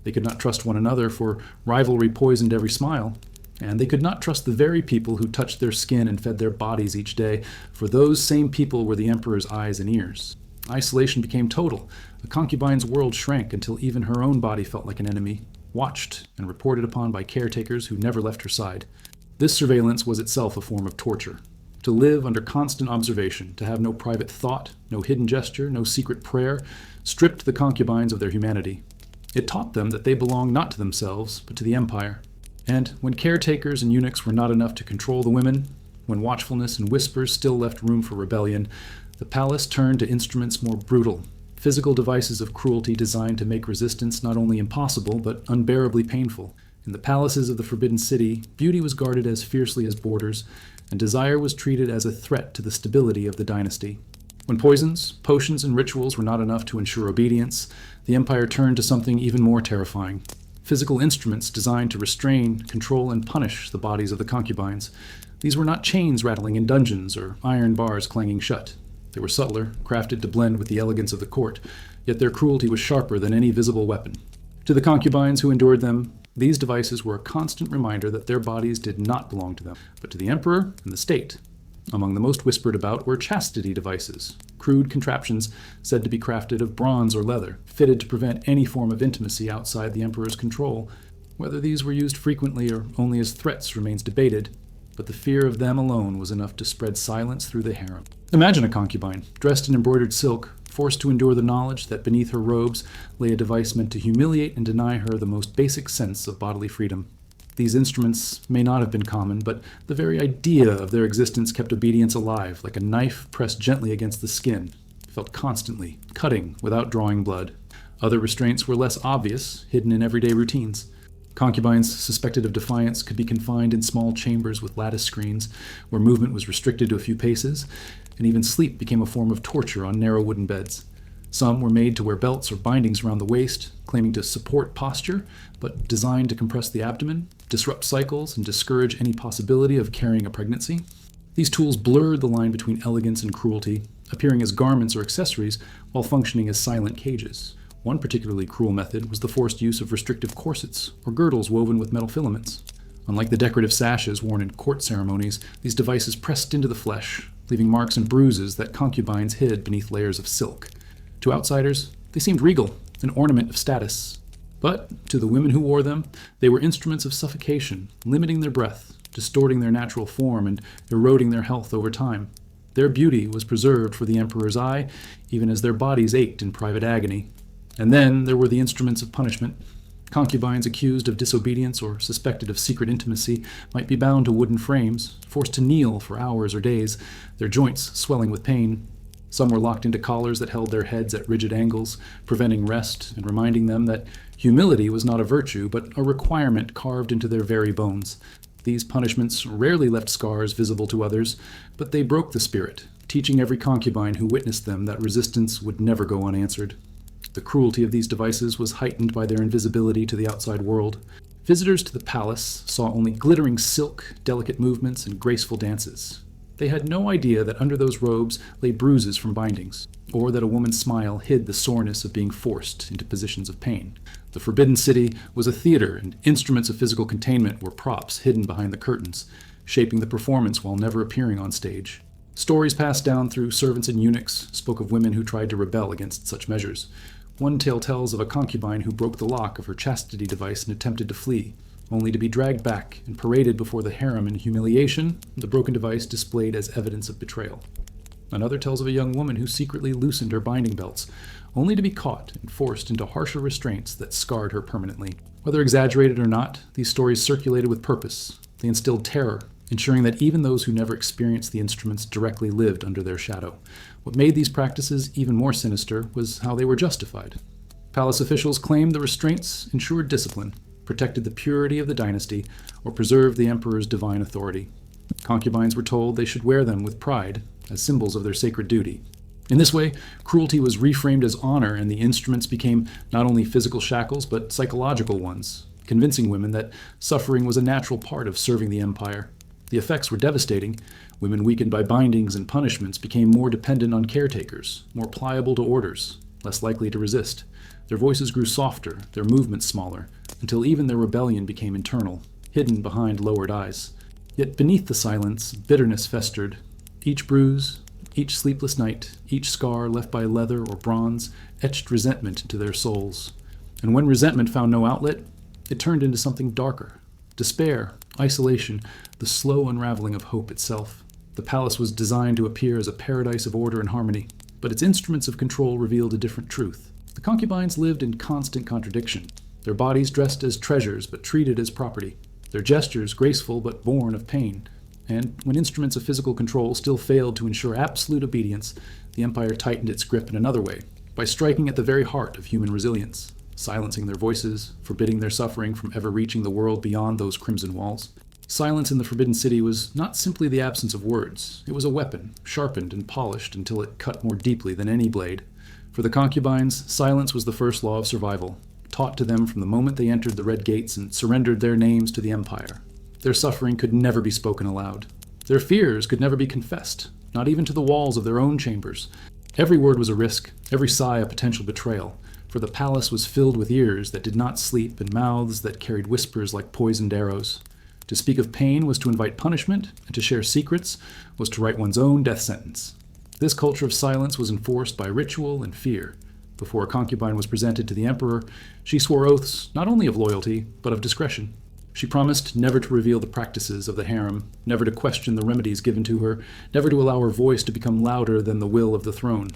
Speaker 1: They could not trust one another, for rivalry poisoned every smile. And they could not trust the very people who touched their skin and fed their bodies each day, for those same people were the emperor's eyes and ears. Isolation became total. The concubine's world shrank until even her own body felt like an enemy, watched and reported upon by caretakers who never left her side. This surveillance was itself a form of torture. To live under constant observation, to have no private thought, no hidden gesture, no secret prayer, stripped the concubines of their humanity. It taught them that they belonged not to themselves, but to the empire. And when caretakers and eunuchs were not enough to control the women, when watchfulness and whispers still left room for rebellion, the palace turned to instruments more brutal, physical devices of cruelty designed to make resistance not only impossible, but unbearably painful. In the palaces of the Forbidden City, beauty was guarded as fiercely as borders, and desire was treated as a threat to the stability of the dynasty. When poisons, potions, and rituals were not enough to ensure obedience, the empire turned to something even more terrifying. Physical instruments designed to restrain, control, and punish the bodies of the concubines. These were not chains rattling in dungeons or iron bars clanging shut. They were subtler, crafted to blend with the elegance of the court, yet their cruelty was sharper than any visible weapon. To the concubines who endured them, these devices were a constant reminder that their bodies did not belong to them, but to the emperor and the state. Among the most whispered about were chastity devices, crude contraptions said to be crafted of bronze or leather, fitted to prevent any form of intimacy outside the emperor's control. Whether these were used frequently or only as threats remains debated, but the fear of them alone was enough to spread silence through the harem. Imagine a concubine, dressed in embroidered silk, forced to endure the knowledge that beneath her robes lay a device meant to humiliate and deny her the most basic sense of bodily freedom. These instruments may not have been common, but the very idea of their existence kept obedience alive, like a knife pressed gently against the skin, felt constantly, cutting without drawing blood. Other restraints were less obvious, hidden in everyday routines. Concubines suspected of defiance could be confined in small chambers with lattice screens, where movement was restricted to a few paces, and even sleep became a form of torture on narrow wooden beds. Some were made to wear belts or bindings around the waist, claiming to support posture, but designed to compress the abdomen, disrupt cycles, and discourage any possibility of carrying a pregnancy. These tools blurred the line between elegance and cruelty, appearing as garments or accessories while functioning as silent cages. One particularly cruel method was the forced use of restrictive corsets or girdles woven with metal filaments. Unlike the decorative sashes worn in court ceremonies, these devices pressed into the flesh, leaving marks and bruises that concubines hid beneath layers of silk. To outsiders, they seemed regal, an ornament of status. But to the women who wore them, they were instruments of suffocation, limiting their breath, distorting their natural form, and eroding their health over time. Their beauty was preserved for the emperor's eye, even as their bodies ached in private agony. And then there were the instruments of punishment. Concubines accused of disobedience or suspected of secret intimacy might be bound to wooden frames, forced to kneel for hours or days, their joints swelling with pain. Some were locked into collars that held their heads at rigid angles, preventing rest and reminding them that humility was not a virtue, but a requirement carved into their very bones. These punishments rarely left scars visible to others, but they broke the spirit, teaching every concubine who witnessed them that resistance would never go unanswered. The cruelty of these devices was heightened by their invisibility to the outside world. Visitors to the palace saw only glittering silk, delicate movements, and graceful dances. They had no idea that under those robes lay bruises from bindings, or that a woman's smile hid the soreness of being forced into positions of pain. The Forbidden City was a theater, and instruments of physical containment were props hidden behind the curtains, shaping the performance while never appearing on stage. Stories passed down through servants and eunuchs spoke of women who tried to rebel against such measures. One tale tells of a concubine who broke the lock of her chastity device and attempted to flee, only to be dragged back and paraded before the harem in humiliation, the broken device displayed as evidence of betrayal. Another tells of a young woman who secretly loosened her binding belts, only to be caught and forced into harsher restraints that scarred her permanently. Whether exaggerated or not, these stories circulated with purpose. They instilled terror, ensuring that even those who never experienced the instruments directly lived under their shadow. What made these practices even more sinister was how they were justified. Palace officials claimed the restraints ensured discipline, protected the purity of the dynasty, or preserved the emperor's divine authority. Concubines were told they should wear them with pride, as symbols of their sacred duty. In this way, cruelty was reframed as honor, and the instruments became not only physical shackles, but psychological ones, convincing women that suffering was a natural part of serving the empire. The effects were devastating. Women weakened by bindings and punishments became more dependent on caretakers, more pliable to orders, less likely to resist. Their voices grew softer, their movements smaller, until even their rebellion became internal, hidden behind lowered eyes. Yet beneath the silence, bitterness festered. Each bruise, each sleepless night, each scar left by leather or bronze etched resentment into their souls. And when resentment found no outlet, it turned into something darker. Despair, isolation, the slow unraveling of hope itself. The palace was designed to appear as a paradise of order and harmony, but its instruments of control revealed a different truth. The concubines lived in constant contradiction, their bodies dressed as treasures but treated as property, their gestures graceful but born of pain. And when instruments of physical control still failed to ensure absolute obedience, the empire tightened its grip in another way, by striking at the very heart of human resilience, silencing their voices, forbidding their suffering from ever reaching the world beyond those crimson walls. Silence in the Forbidden City was not simply the absence of words. It was a weapon, sharpened and polished until it cut more deeply than any blade. For the concubines, silence was the first law of survival, taught to them from the moment they entered the red gates and surrendered their names to the empire. Their suffering could never be spoken aloud. Their fears could never be confessed, not even to the walls of their own chambers. Every word was a risk, every sigh a potential betrayal, for the palace was filled with ears that did not sleep and mouths that carried whispers like poisoned arrows. To speak of pain was to invite punishment, and to share secrets was to write one's own death sentence. This culture of silence was enforced by ritual and fear. Before a concubine was presented to the emperor, she swore oaths not only of loyalty, but of discretion. She promised never to reveal the practices of the harem, never to question the remedies given to her, never to allow her voice to become louder than the will of the throne.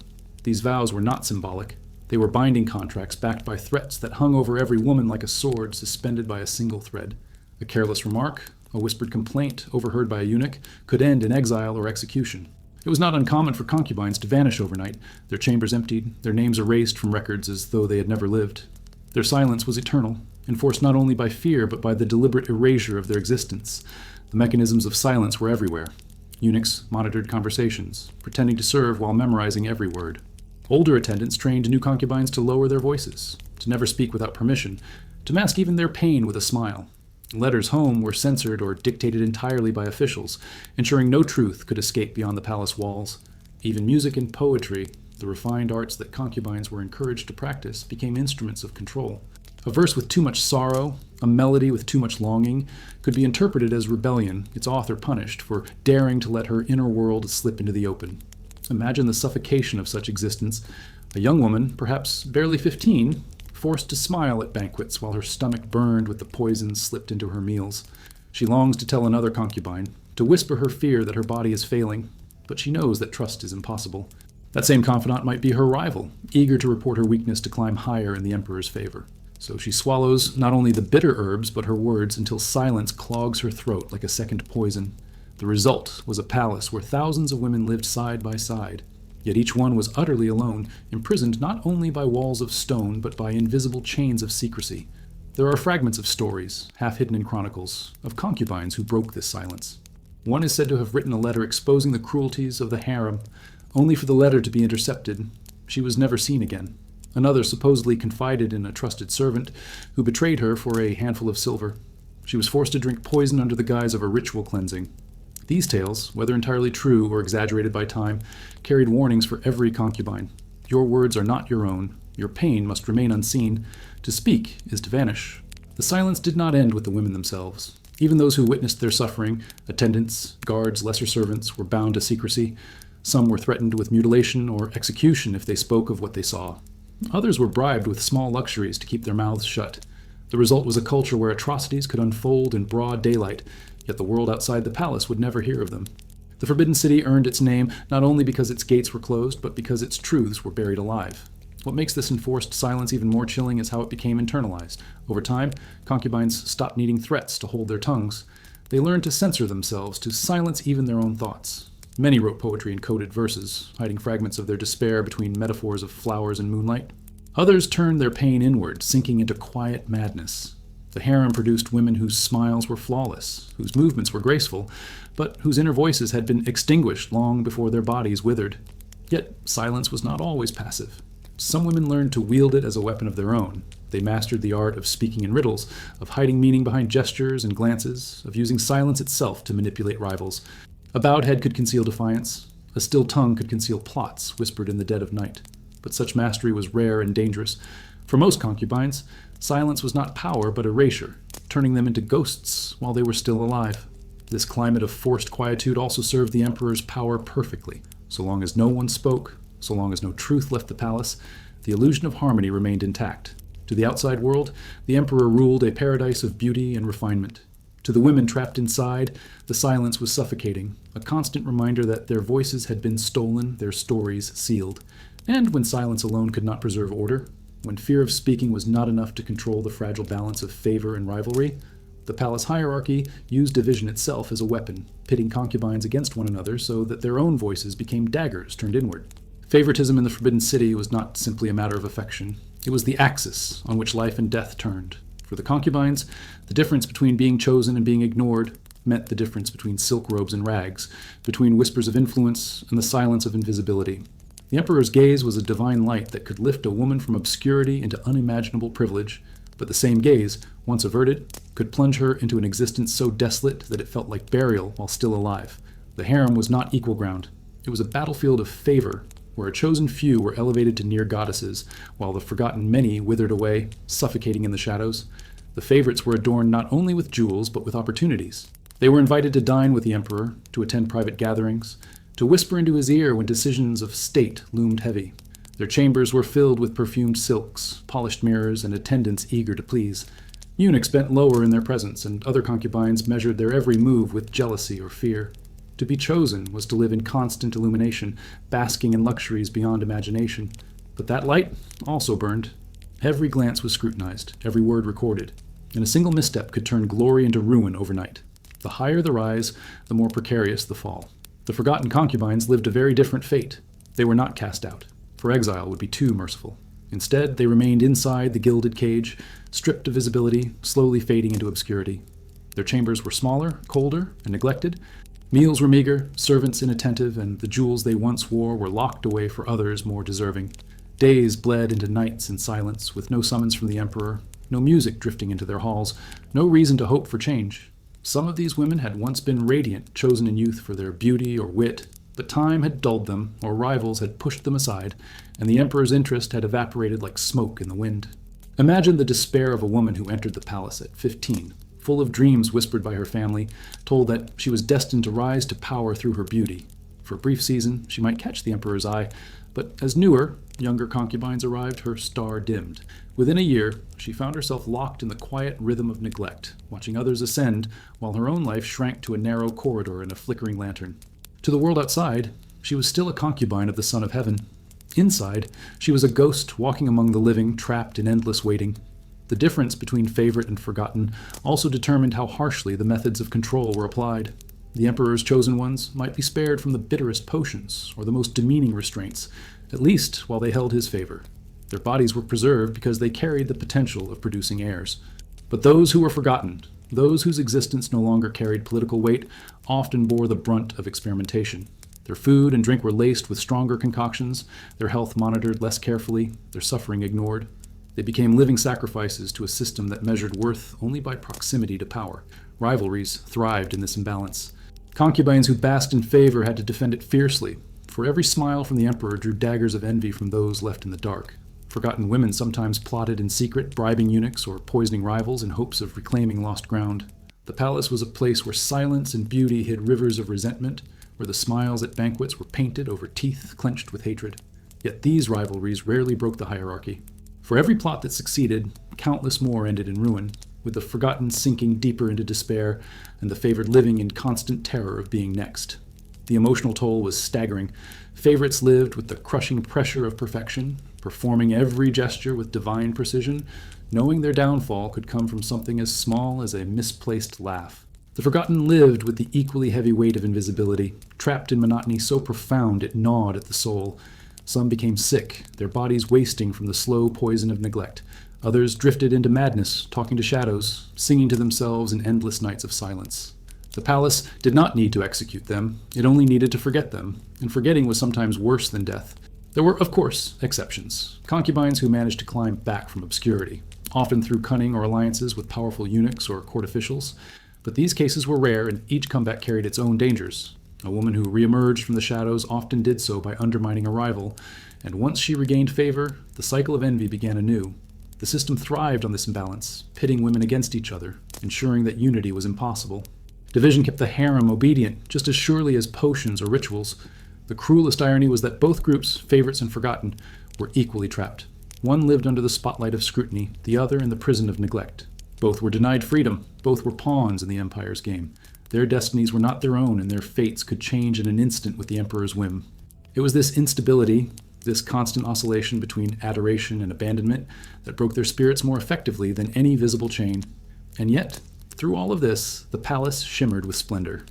Speaker 1: These vows were not symbolic. They were binding contracts backed by threats that hung over every woman like a sword suspended by a single thread. A careless remark, a whispered complaint overheard by a eunuch, could end in exile or execution. It was not uncommon for concubines to vanish overnight, their chambers emptied, their names erased from records as though they had never lived. Their silence was eternal, enforced not only by fear but by the deliberate erasure of their existence. The mechanisms of silence were everywhere. Eunuchs monitored conversations, pretending to serve while memorizing every word. Older attendants trained new concubines to lower their voices, to never speak without permission, to mask even their pain with a smile. Letters home were censored or dictated entirely by officials, ensuring no truth could escape beyond the palace walls. Even music and poetry, the refined arts that concubines were encouraged to practice, became instruments of control. A verse with too much sorrow, a melody with too much longing, could be interpreted as rebellion, its author punished for daring to let her inner world slip into the open. Imagine the suffocation of such existence. A young woman, perhaps barely 15, forced to smile at banquets while her stomach burned with the poisons slipped into her meals. She longs to tell another concubine, to whisper her fear that her body is failing, but she knows that trust is impossible. That same confidant might be her rival, eager to report her weakness to climb higher in the emperor's favor. So she swallows not only the bitter herbs but her words until silence clogs her throat like a second poison. The result was a palace where thousands of women lived side by side. Yet each one was utterly alone, imprisoned not only by walls of stone, but by invisible chains of secrecy. There are fragments of stories, half hidden in chronicles, of concubines who broke this silence. One is said to have written a letter exposing the cruelties of the harem, only for the letter to be intercepted. She was never seen again. Another supposedly confided in a trusted servant, who betrayed her for a handful of silver. She was forced to drink poison under the guise of a ritual cleansing. These tales, whether entirely true or exaggerated by time, carried warnings for every concubine. Your words are not your own. Your pain must remain unseen. To speak is to vanish. The silence did not end with the women themselves. Even those who witnessed their suffering, attendants, guards, lesser servants, were bound to secrecy. Some were threatened with mutilation or execution if they spoke of what they saw. Others were bribed with small luxuries to keep their mouths shut. The result was a culture where atrocities could unfold in broad daylight, yet the world outside the palace would never hear of them. The Forbidden City earned its name not only because its gates were closed, but because its truths were buried alive. What makes this enforced silence even more chilling is how it became internalized. Over time, concubines stopped needing threats to hold their tongues. They learned to censor themselves, to silence even their own thoughts. Many wrote poetry in coded verses, hiding fragments of their despair between metaphors of flowers and moonlight. Others turned their pain inward, sinking into quiet madness. The harem produced women whose smiles were flawless, whose movements were graceful, but whose inner voices had been extinguished long before their bodies withered. Yet silence was not always passive. Some women learned to wield it as a weapon of their own. They mastered the art of speaking in riddles, of hiding meaning behind gestures and glances, of using silence itself to manipulate rivals. A bowed head could conceal defiance. A still tongue could conceal plots whispered in the dead of night. But such mastery was rare and dangerous. For most concubines, silence was not power but erasure, turning them into ghosts while they were still alive. This climate of forced quietude also served the emperor's power perfectly. So long as no one spoke, so long as no truth left the palace, the illusion of harmony remained intact. To the outside world, the emperor ruled a paradise of beauty and refinement. To the women trapped inside, the silence was suffocating, a constant reminder that their voices had been stolen, their stories sealed. And when silence alone could not preserve order, when fear of speaking was not enough to control the fragile balance of favor and rivalry, the palace hierarchy used division itself as a weapon, pitting concubines against one another so that their own voices became daggers turned inward. Favoritism in the Forbidden City was not simply a matter of affection. It was the axis on which life and death turned. For the concubines, the difference between being chosen and being ignored meant the difference between silk robes and rags, between whispers of influence and the silence of invisibility. The emperor's gaze was a divine light that could lift a woman from obscurity into unimaginable privilege, but the same gaze, once averted, could plunge her into an existence so desolate that it felt like burial while still alive. The harem was not equal ground. It was a battlefield of favor, where a chosen few were elevated to near goddesses, while the forgotten many withered away, suffocating in the shadows. The favorites were adorned not only with jewels, but with opportunities. They were invited to dine with the emperor, to attend private gatherings, to whisper into his ear when decisions of state loomed heavy. Their chambers were filled with perfumed silks, polished mirrors, and attendants eager to please. Eunuchs bent lower in their presence, and other concubines measured their every move with jealousy or fear. To be chosen was to live in constant illumination, basking in luxuries beyond imagination. But that light also burned. Every glance was scrutinized, every word recorded, and a single misstep could turn glory into ruin overnight. The higher the rise, the more precarious the fall. The forgotten concubines lived a very different fate. They were not cast out, for exile would be too merciful. Instead, they remained inside the gilded cage, stripped of visibility, slowly fading into obscurity. Their chambers were smaller, colder, and neglected. Meals were meager, servants inattentive, and the jewels they once wore were locked away for others more deserving. Days bled into nights in silence, with no summons from the emperor, no music drifting into their halls, no reason to hope for change. Some of these women had once been radiant, chosen in youth for their beauty or wit, but time had dulled them, or rivals had pushed them aside, and the emperor's interest had evaporated like smoke in the wind. Imagine the despair of a woman who entered the palace at 15, full of dreams whispered by her family, told that she was destined to rise to power through her beauty. For a brief season, she might catch the emperor's eye, but as newer, younger concubines arrived, her star dimmed. Within a year, she found herself locked in the quiet rhythm of neglect, watching others ascend, while her own life shrank to a narrow corridor and a flickering lantern. To the world outside, she was still a concubine of the Son of Heaven. Inside, she was a ghost walking among the living, trapped in endless waiting. The difference between favorite and forgotten also determined how harshly the methods of control were applied. The emperor's chosen ones might be spared from the bitterest potions or the most demeaning restraints, at least while they held his favor. Their bodies were preserved because they carried the potential of producing heirs. But those who were forgotten, those whose existence no longer carried political weight, often bore the brunt of experimentation. Their food and drink were laced with stronger concoctions, their health monitored less carefully, their suffering ignored. They became living sacrifices to a system that measured worth only by proximity to power. Rivalries thrived in this imbalance. Concubines who basked in favor had to defend it fiercely, for every smile from the emperor drew daggers of envy from those left in the dark. Forgotten women sometimes plotted in secret, bribing eunuchs or poisoning rivals in hopes of reclaiming lost ground. The palace was a place where silence and beauty hid rivers of resentment, where the smiles at banquets were painted over teeth clenched with hatred. Yet these rivalries rarely broke the hierarchy. For every plot that succeeded, countless more ended in ruin, with the forgotten sinking deeper into despair and the favored living in constant terror of being next. The emotional toll was staggering. Favorites lived with the crushing pressure of perfection, performing every gesture with divine precision, knowing their downfall could come from something as small as a misplaced laugh. The forgotten lived with the equally heavy weight of invisibility, trapped in monotony so profound it gnawed at the soul. Some became sick, their bodies wasting from the slow poison of neglect. Others drifted into madness, talking to shadows, singing to themselves in endless nights of silence. The palace did not need to execute them, it only needed to forget them, and forgetting was sometimes worse than death. There were, of course, exceptions. Concubines who managed to climb back from obscurity, often through cunning or alliances with powerful eunuchs or court officials. But these cases were rare, and each comeback carried its own dangers. A woman who reemerged from the shadows often did so by undermining a rival, and once she regained favor, the cycle of envy began anew. The system thrived on this imbalance, pitting women against each other, ensuring that unity was impossible. Division kept the harem obedient, just as surely as potions or rituals. The cruelest irony was that both groups, favorites and forgotten, were equally trapped. One lived under the spotlight of scrutiny, the other in the prison of neglect. Both were denied freedom, both were pawns in the empire's game. Their destinies were not their own, and their fates could change in an instant with the emperor's whim. It was this instability, this constant oscillation between adoration and abandonment, that broke their spirits more effectively than any visible chain. And yet, through all of this, the palace shimmered with splendor.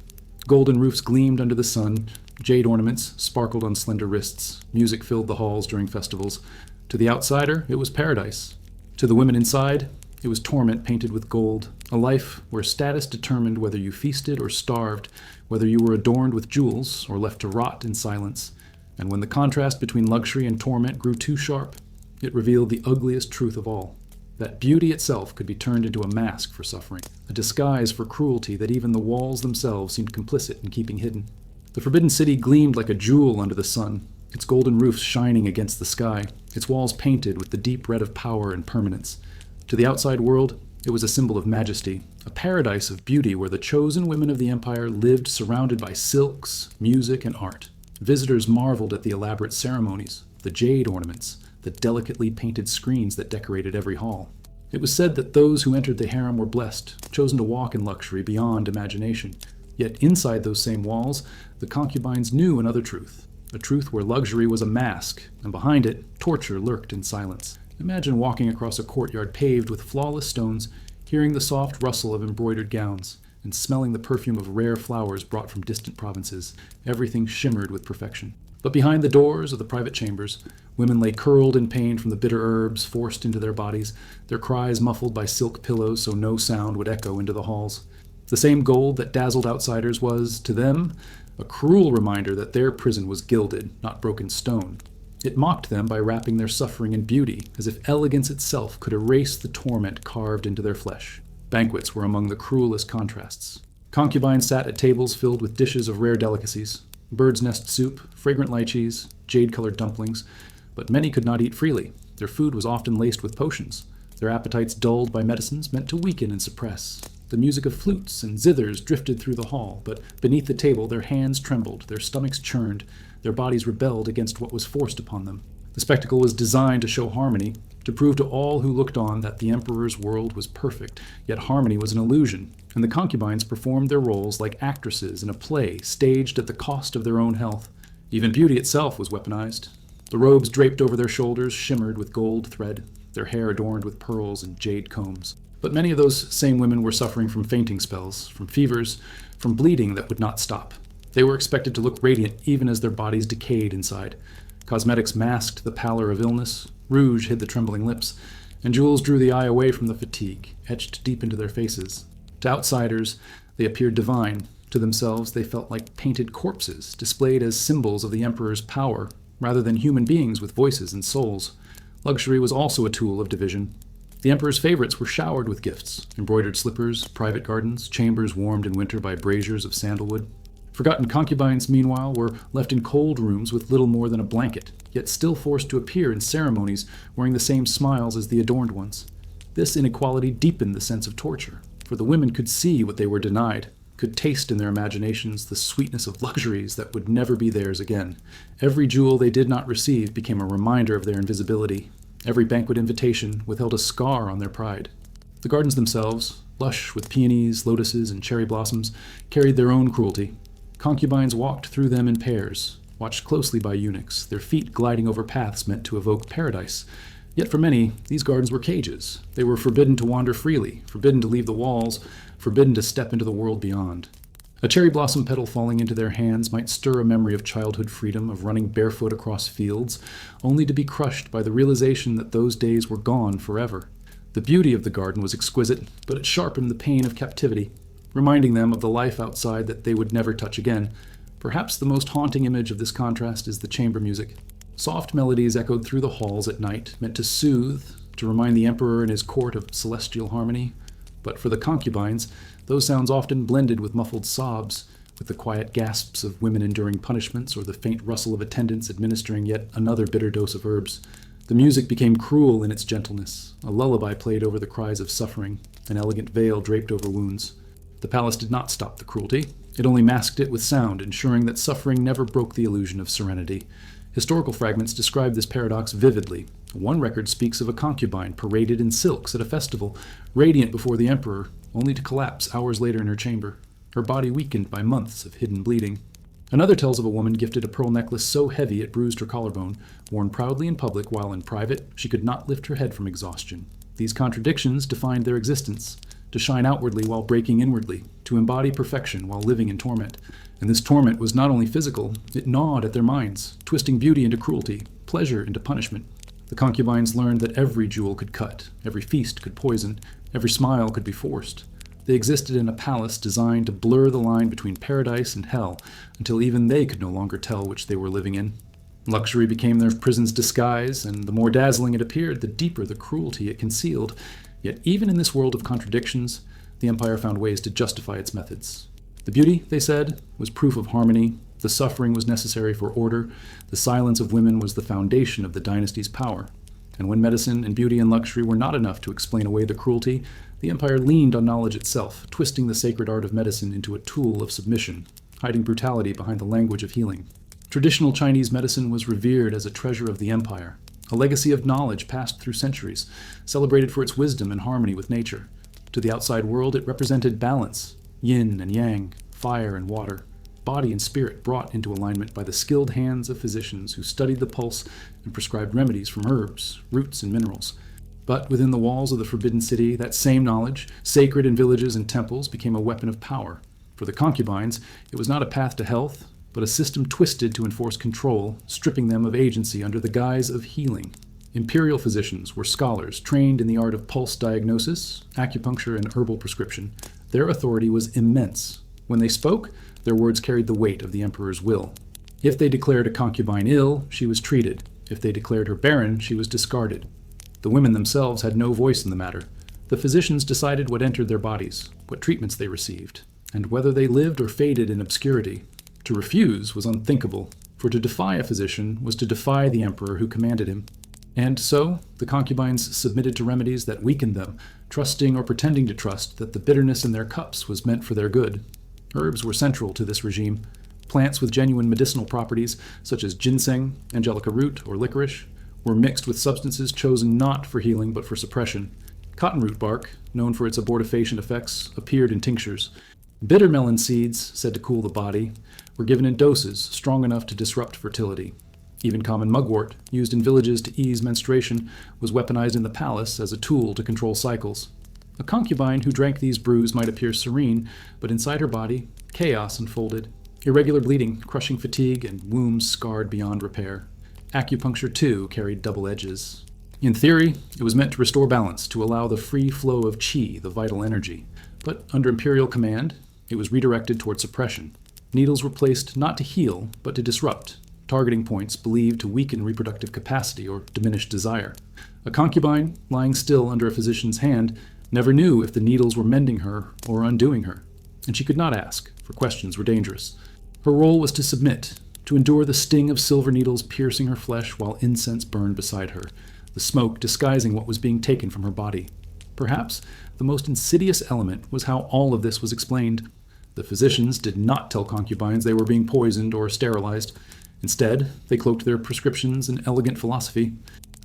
Speaker 1: Golden roofs gleamed under the sun, jade ornaments sparkled on slender wrists, music filled the halls during festivals. To the outsider, it was paradise. To the women inside, it was torment painted with gold, a life where status determined whether you feasted or starved, whether you were adorned with jewels or left to rot in silence. And when the contrast between luxury and torment grew too sharp, it revealed the ugliest truth of all, that beauty itself could be turned into a mask for suffering, a disguise for cruelty that even the walls themselves seemed complicit in keeping hidden. The Forbidden City gleamed like a jewel under the sun, its golden roofs shining against the sky, its walls painted with the deep red of power and permanence. To the outside world, it was a symbol of majesty, a paradise of beauty where the chosen women of the empire lived surrounded by silks, music, and art. Visitors marveled at the elaborate ceremonies, the jade ornaments, the delicately painted screens that decorated every hall. It was said that those who entered the harem were blessed, chosen to walk in luxury beyond imagination. Yet inside those same walls, the concubines knew another truth, a truth where luxury was a mask, and behind it, torture lurked in silence. Imagine walking across a courtyard paved with flawless stones, hearing the soft rustle of embroidered gowns, and smelling the perfume of rare flowers brought from distant provinces. Everything shimmered with perfection. But behind the doors of the private chambers, women lay curled in pain from the bitter herbs forced into their bodies, their cries muffled by silk pillows so no sound would echo into the halls. The same gold that dazzled outsiders was, to them, a cruel reminder that their prison was gilded, not broken stone. It mocked them by wrapping their suffering in beauty, as if elegance itself could erase the torment carved into their flesh. Banquets were among the cruelest contrasts. Concubines sat at tables filled with dishes of rare delicacies, bird's nest soup, fragrant lychees, jade-colored dumplings, but many could not eat freely. Their food was often laced with potions, their appetites dulled by medicines meant to weaken and suppress. The music of flutes and zithers drifted through the hall, but beneath the table their hands trembled, their stomachs churned, their bodies rebelled against what was forced upon them. The spectacle was designed to show harmony, to prove to all who looked on that the emperor's world was perfect, yet harmony was an illusion, and the concubines performed their roles like actresses in a play staged at the cost of their own health. Even beauty itself was weaponized. The robes draped over their shoulders shimmered with gold thread, their hair adorned with pearls and jade combs. But many of those same women were suffering from fainting spells, from fevers, from bleeding that would not stop. They were expected to look radiant even as their bodies decayed inside. Cosmetics masked the pallor of illness, rouge hid the trembling lips, and jewels drew the eye away from the fatigue, etched deep into their faces. To outsiders, they appeared divine. To themselves, they felt like painted corpses, displayed as symbols of the emperor's power, rather than human beings with voices and souls. Luxury was also a tool of division. The emperor's favorites were showered with gifts, embroidered slippers, private gardens, chambers warmed in winter by braziers of sandalwood. Forgotten concubines, meanwhile, were left in cold rooms with little more than a blanket, yet still forced to appear in ceremonies wearing the same smiles as the adorned ones. This inequality deepened the sense of torture, for the women could see what they were denied. could taste in their imaginations the sweetness of luxuries that would never be theirs again. Every jewel they did not receive became a reminder of their invisibility. Every banquet invitation withheld a scar on their pride. The gardens themselves, lush with peonies, lotuses, and cherry blossoms, carried their own cruelty. Concubines walked through them in pairs, watched closely by eunuchs, their feet gliding over paths meant to evoke paradise. Yet for many, these gardens were cages. They were forbidden to wander freely, forbidden to leave the walls, forbidden to step into the world beyond. A cherry blossom petal falling into their hands might stir a memory of childhood freedom, of running barefoot across fields, only to be crushed by the realization that those days were gone forever. The beauty of the garden was exquisite, but it sharpened the pain of captivity, reminding them of the life outside that they would never touch again. Perhaps the most haunting image of this contrast is the chamber music. Soft melodies echoed through the halls at night, meant to soothe, to remind the emperor and his court of celestial harmony. But for the concubines, those sounds often blended with muffled sobs, with the quiet gasps of women enduring punishments or the faint rustle of attendants administering yet another bitter dose of herbs. The music became cruel in its gentleness. A lullaby played over the cries of suffering, an elegant veil draped over wounds. The palace did not stop the cruelty. It only masked it with sound, ensuring that suffering never broke the illusion of serenity. Historical fragments describe this paradox vividly. One record speaks of a concubine paraded in silks at a festival, radiant before the emperor, only to collapse hours later in her chamber, her body weakened by months of hidden bleeding. Another tells of a woman gifted a pearl necklace so heavy it bruised her collarbone, worn proudly in public while in private she could not lift her head from exhaustion. These contradictions defined their existence, to shine outwardly while breaking inwardly, to embody perfection while living in torment. And this torment was not only physical, it gnawed at their minds, twisting beauty into cruelty, pleasure into punishment. The concubines learned that every jewel could cut, every feast could poison, every smile could be forced. They existed in a palace designed to blur the line between paradise and hell, until even they could no longer tell which they were living in. Luxury became their prison's disguise, and the more dazzling it appeared, the deeper the cruelty it concealed. Yet even in this world of contradictions, the empire found ways to justify its methods. The beauty, they said, was proof of harmony, the suffering was necessary for order, the silence of women was the foundation of the dynasty's power. And when medicine and beauty and luxury were not enough to explain away the cruelty, the empire leaned on knowledge itself, twisting the sacred art of medicine into a tool of submission, hiding brutality behind the language of healing. Traditional Chinese medicine was revered as a treasure of the empire, a legacy of knowledge passed through centuries, celebrated for its wisdom and harmony with nature. To the outside world, it represented balance, yin and yang, fire and water, body and spirit brought into alignment by the skilled hands of physicians who studied the pulse and prescribed remedies from herbs, roots, and minerals. But within the walls of the Forbidden City, that same knowledge, sacred in villages and temples, became a weapon of power. For the concubines, it was not a path to health, but a system twisted to enforce control, stripping them of agency under the guise of healing. Imperial physicians were scholars trained in the art of pulse diagnosis, acupuncture, and herbal prescription. Their authority was immense. When they spoke, their words carried the weight of the emperor's will. If they declared a concubine ill, she was treated. If they declared her barren, she was discarded. The women themselves had no voice in the matter. The physicians decided what entered their bodies, what treatments they received, and whether they lived or faded in obscurity. To refuse was unthinkable, for to defy a physician was to defy the emperor who commanded him. And so, the concubines submitted to remedies that weakened them, trusting or pretending to trust that the bitterness in their cups was meant for their good. Herbs were central to this regime. Plants with genuine medicinal properties, such as ginseng, angelica root, or licorice, were mixed with substances chosen not for healing but for suppression. Cottonroot bark, known for its abortifacient effects, appeared in tinctures. Bitter melon seeds, said to cool the body, were given in doses strong enough to disrupt fertility. Even common mugwort, used in villages to ease menstruation, was weaponized in the palace as a tool to control cycles. A concubine who drank these brews might appear serene, but inside her body, chaos unfolded. Irregular bleeding, crushing fatigue, and wombs scarred beyond repair. Acupuncture, too, carried double edges. In theory, it was meant to restore balance, to allow the free flow of qi, the vital energy. But under imperial command, it was redirected toward suppression. Needles were placed not to heal, but to disrupt, targeting points believed to weaken reproductive capacity or diminish desire. A concubine, lying still under a physician's hand, never knew if the needles were mending her or undoing her, and she could not ask, for questions were dangerous. Her role was to submit, to endure the sting of silver needles piercing her flesh while incense burned beside her, the smoke disguising what was being taken from her body. Perhaps the most insidious element was how all of this was explained. The physicians did not tell concubines they were being poisoned or sterilized. Instead, they cloaked their prescriptions in elegant philosophy.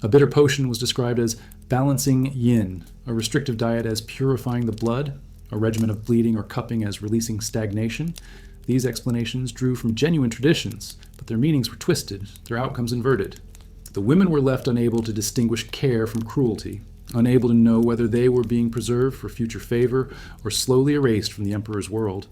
Speaker 1: A bitter potion was described as balancing yin, a restrictive diet as purifying the blood, a regimen of bleeding or cupping as releasing stagnation. These explanations drew from genuine traditions, but their meanings were twisted, their outcomes inverted. The women were left unable to distinguish care from cruelty, unable to know whether they were being preserved for future favor or slowly erased from the emperor's world.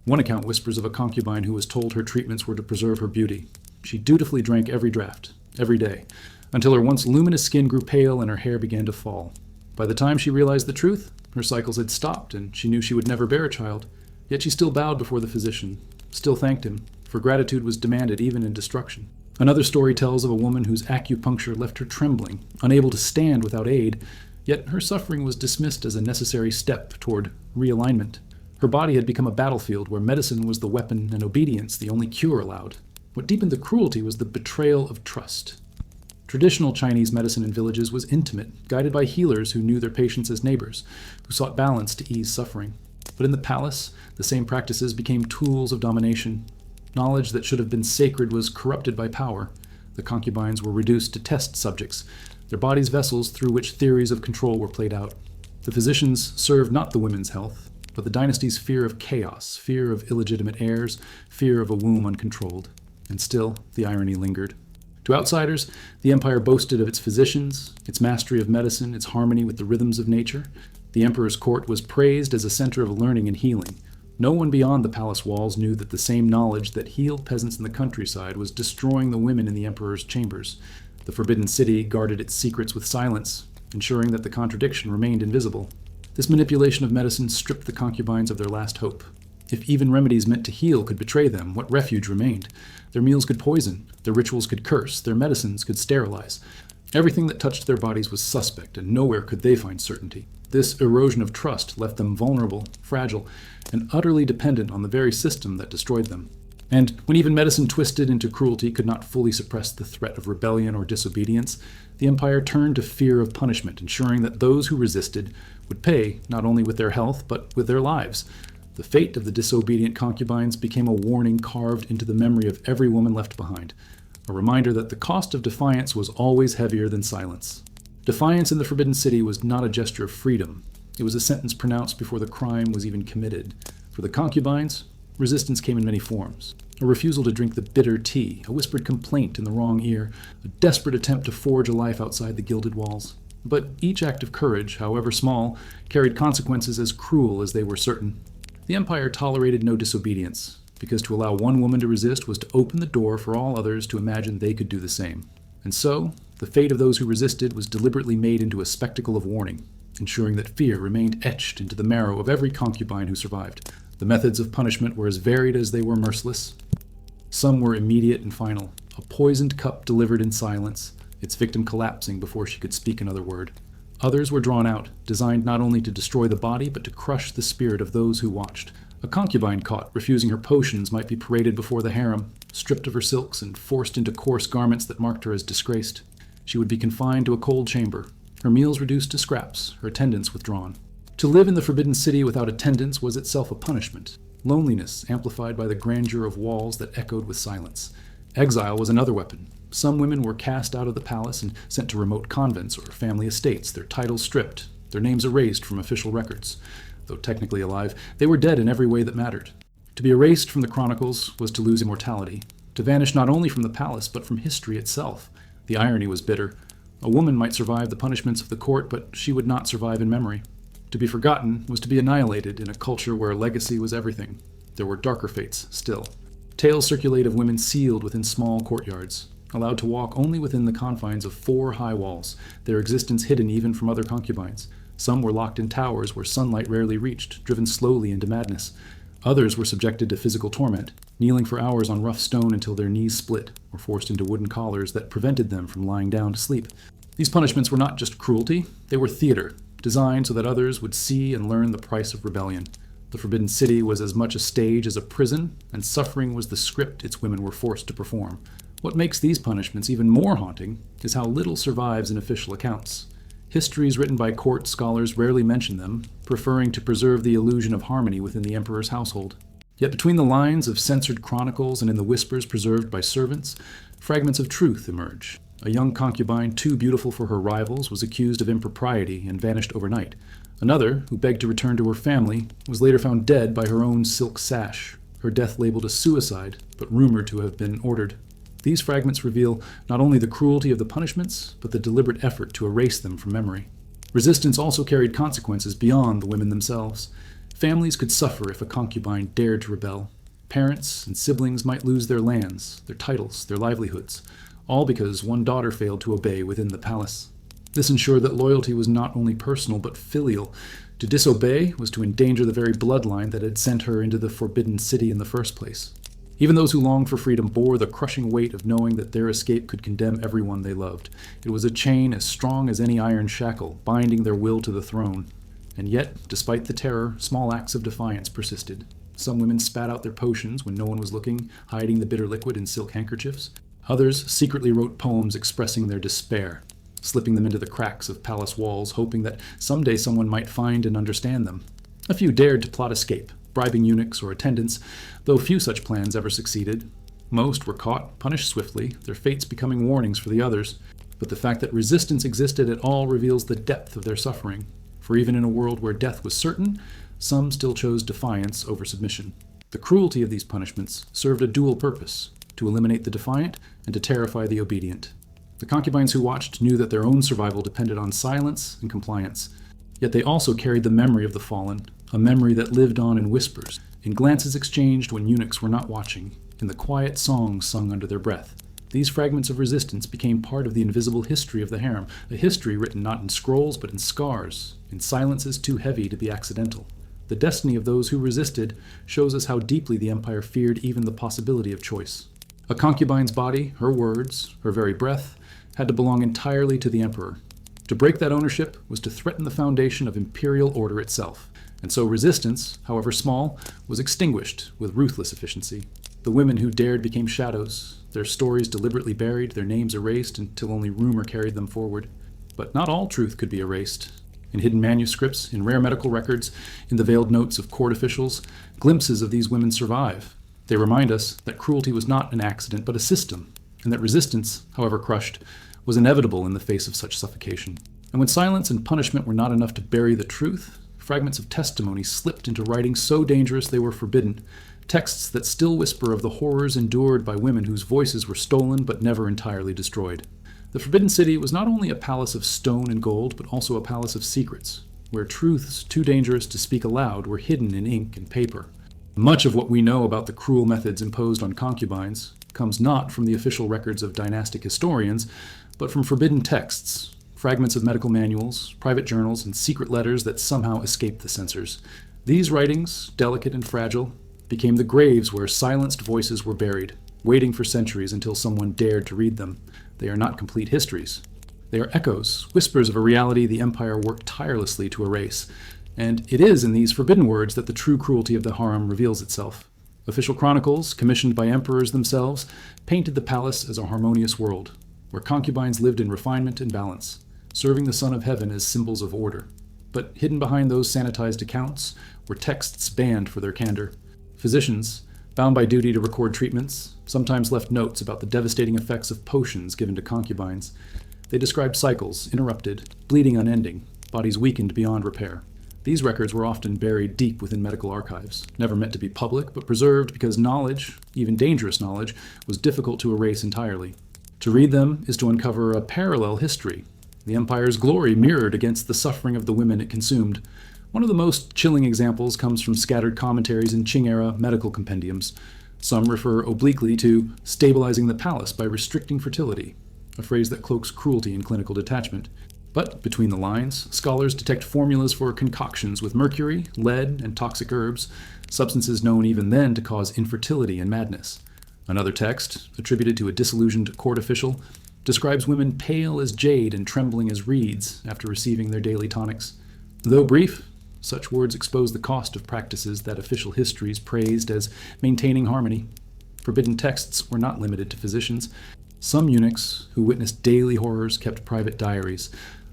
Speaker 1: One account whispers of a concubine who was told her treatments were to preserve her beauty. She dutifully drank every draught, every day, until her once luminous skin grew pale and her hair began to fall. By the time she realized the truth, her cycles had stopped and she knew she would never bear a child. Yet she still bowed before the physician, still thanked him, for gratitude was demanded even in destruction. Another story tells of a woman whose acupuncture left her trembling, unable to stand without aid, yet her suffering was dismissed as a necessary step toward realignment. Her body had become a battlefield where medicine was the weapon and obedience the only cure allowed. What deepened the cruelty was the betrayal of trust. Traditional Chinese medicine in villages was intimate, guided by healers who knew their patients as neighbors, who sought balance to ease suffering. But in the palace, the same practices became tools of domination. Knowledge that should have been sacred was corrupted by power. The concubines were reduced to test subjects, their bodies vessels through which theories of control were played out. The physicians served not the women's health, but the dynasty's fear of chaos, fear of illegitimate heirs, fear of a womb uncontrolled. And still, the irony lingered. To outsiders, the empire boasted of its physicians, its mastery of medicine, its harmony with the rhythms of nature. The emperor's court was praised as a center of learning and healing. No one beyond the palace walls knew that the same knowledge that healed peasants in the countryside was destroying the women in the emperor's chambers. The forbidden city guarded its secrets with silence, ensuring that the contradiction remained invisible. This manipulation of medicine stripped the concubines of their last hope. If even remedies meant to heal could betray them, what refuge remained? Their meals could poison, their rituals could curse, their medicines could sterilize. Everything that touched their bodies was suspect, and nowhere could they find certainty. This erosion of trust left them vulnerable, fragile, and utterly dependent on the very system that destroyed them. And when even medicine twisted into cruelty could not fully suppress the threat of rebellion or disobedience, the empire turned to fear of punishment, ensuring that those who resisted would pay not only with their health, but with their lives. The fate of the disobedient concubines became a warning carved into the memory of every woman left behind, a reminder that the cost of defiance was always heavier than silence. Defiance in the Forbidden City was not a gesture of freedom. It was a sentence pronounced before the crime was even committed. For the concubines, resistance came in many forms. A refusal to drink the bitter tea, a whispered complaint in the wrong ear, a desperate attempt to forge a life outside the gilded walls. But each act of courage, however small, carried consequences as cruel as they were certain. The empire tolerated no disobedience, because to allow one woman to resist was to open the door for all others to imagine they could do the same. And so, the fate of those who resisted was deliberately made into a spectacle of warning, ensuring that fear remained etched into the marrow of every concubine who survived. The methods of punishment were as varied as they were merciless. Some were immediate and final, a poisoned cup delivered in silence, its victim collapsing before she could speak another word. Others were drawn out, designed not only to destroy the body, but to crush the spirit of those who watched. A concubine caught refusing her potions might be paraded before the harem, stripped of her silks and forced into coarse garments that marked her as disgraced. She would be confined to a cold chamber, her meals reduced to scraps, her attendants withdrawn. To live in the Forbidden City without attendants was itself a punishment. Loneliness amplified by the grandeur of walls that echoed with silence. Exile was another weapon. Some women were cast out of the palace and sent to remote convents or family estates, their titles stripped, their names erased from official records. Though technically alive, they were dead in every way that mattered. To be erased from the chronicles was to lose immortality, to vanish not only from the palace, but from history itself. The irony was bitter. A woman might survive the punishments of the court, but she would not survive in memory. To be forgotten was to be annihilated in a culture where legacy was everything. There were darker fates still. Tales circulate of women sealed within small courtyards, allowed to walk only within the confines of 4 high walls, their existence hidden even from other concubines. Some were locked in towers where sunlight rarely reached, driven slowly into madness. Others were subjected to physical torment, kneeling for hours on rough stone until their knees split, or forced into wooden collars that prevented them from lying down to sleep. These punishments were not just cruelty, they were theater, designed so that others would see and learn the price of rebellion. The Forbidden City was as much a stage as a prison, and suffering was the script its women were forced to perform. What makes these punishments even more haunting is how little survives in official accounts. Histories written by court scholars rarely mention them, preferring to preserve the illusion of harmony within the emperor's household. Yet between the lines of censored chronicles and in the whispers preserved by servants, fragments of truth emerge. A young concubine too beautiful for her rivals was accused of impropriety and vanished overnight. Another, who begged to return to her family, was later found dead by her own silk sash, her death labeled a suicide, but rumored to have been ordered. These fragments reveal not only the cruelty of the punishments, but the deliberate effort to erase them from memory. Resistance also carried consequences beyond the women themselves. Families could suffer if a concubine dared to rebel. Parents and siblings might lose their lands, their titles, their livelihoods, all because one daughter failed to obey within the palace. This ensured that loyalty was not only personal but filial. To disobey was to endanger the very bloodline that had sent her into the forbidden city in the first place. Even those who longed for freedom bore the crushing weight of knowing that their escape could condemn everyone they loved. It was a chain as strong as any iron shackle, binding their will to the throne. And yet, despite the terror, small acts of defiance persisted. Some women spat out their potions when no one was looking, hiding the bitter liquid in silk handkerchiefs. Others secretly wrote poems expressing their despair, slipping them into the cracks of palace walls, hoping that someday someone might find and understand them. A few dared to plot escape, bribing eunuchs or attendants, though few such plans ever succeeded. Most were caught, punished swiftly, their fates becoming warnings for the others. But the fact that resistance existed at all reveals the depth of their suffering. For even in a world where death was certain, some still chose defiance over submission. The cruelty of these punishments served a dual purpose: to eliminate the defiant and to terrify the obedient. The concubines who watched knew that their own survival depended on silence and compliance. Yet they also carried the memory of the fallen, a memory that lived on in whispers, in glances exchanged when eunuchs were not watching, in the quiet songs sung under their breath. These fragments of resistance became part of the invisible history of the harem, a history written not in scrolls but in scars, in silences too heavy to be accidental. The destiny of those who resisted shows us how deeply the empire feared even the possibility of choice. A concubine's body, her words, her very breath, had to belong entirely to the emperor. To break that ownership was to threaten the foundation of imperial order itself, and so resistance, however small, was extinguished with ruthless efficiency. The women who dared became shadows, their stories deliberately buried, their names erased until only rumor carried them forward. But not all truth could be erased. In hidden manuscripts, in rare medical records, in the veiled notes of court officials, glimpses of these women survive. They remind us that cruelty was not an accident but a system, and that resistance, however crushed, was inevitable in the face of such suffocation. And when silence and punishment were not enough to bury the truth, fragments of testimony slipped into writings so dangerous they were forbidden, texts that still whisper of the horrors endured by women whose voices were stolen but never entirely destroyed. The Forbidden City was not only a palace of stone and gold, but also a palace of secrets, where truths too dangerous to speak aloud were hidden in ink and paper. Much of what we know about the cruel methods imposed on concubines comes not from the official records of dynastic historians, but from forbidden texts, fragments of medical manuals, private journals, and secret letters that somehow escaped the censors. These writings, delicate and fragile, became the graves where silenced voices were buried, waiting for centuries until someone dared to read them. They are not complete histories. They are echoes, whispers of a reality the empire worked tirelessly to erase. And it is in these forbidden words that the true cruelty of the harem reveals itself. Official chronicles, commissioned by emperors themselves, painted the palace as a harmonious world, where concubines lived in refinement and balance, serving the Son of Heaven as symbols of order. But hidden behind those sanitized accounts were texts banned for their candor. Physicians, bound by duty to record treatments, sometimes left notes about the devastating effects of potions given to concubines. They described cycles, interrupted, bleeding unending, bodies weakened beyond repair. These records were often buried deep within medical archives, never meant to be public, but preserved because knowledge, even dangerous knowledge, was difficult to erase entirely. To read them is to uncover a parallel history. The empire's glory mirrored against the suffering of the women it consumed. One of the most chilling examples comes from scattered commentaries in Qing-era medical compendiums. Some refer obliquely to stabilizing the palace by restricting fertility, a phrase that cloaks cruelty in clinical detachment. But between the lines, scholars detect formulas for concoctions with mercury, lead, and toxic herbs, substances known even then to cause infertility and madness. Another text, attributed to a disillusioned court official, describes women pale as jade and trembling as reeds after receiving their daily tonics. Though brief, such words expose the cost of practices that official histories praised as maintaining harmony. Forbidden texts were not limited to physicians. Some eunuchs who witnessed daily horrors kept private diaries.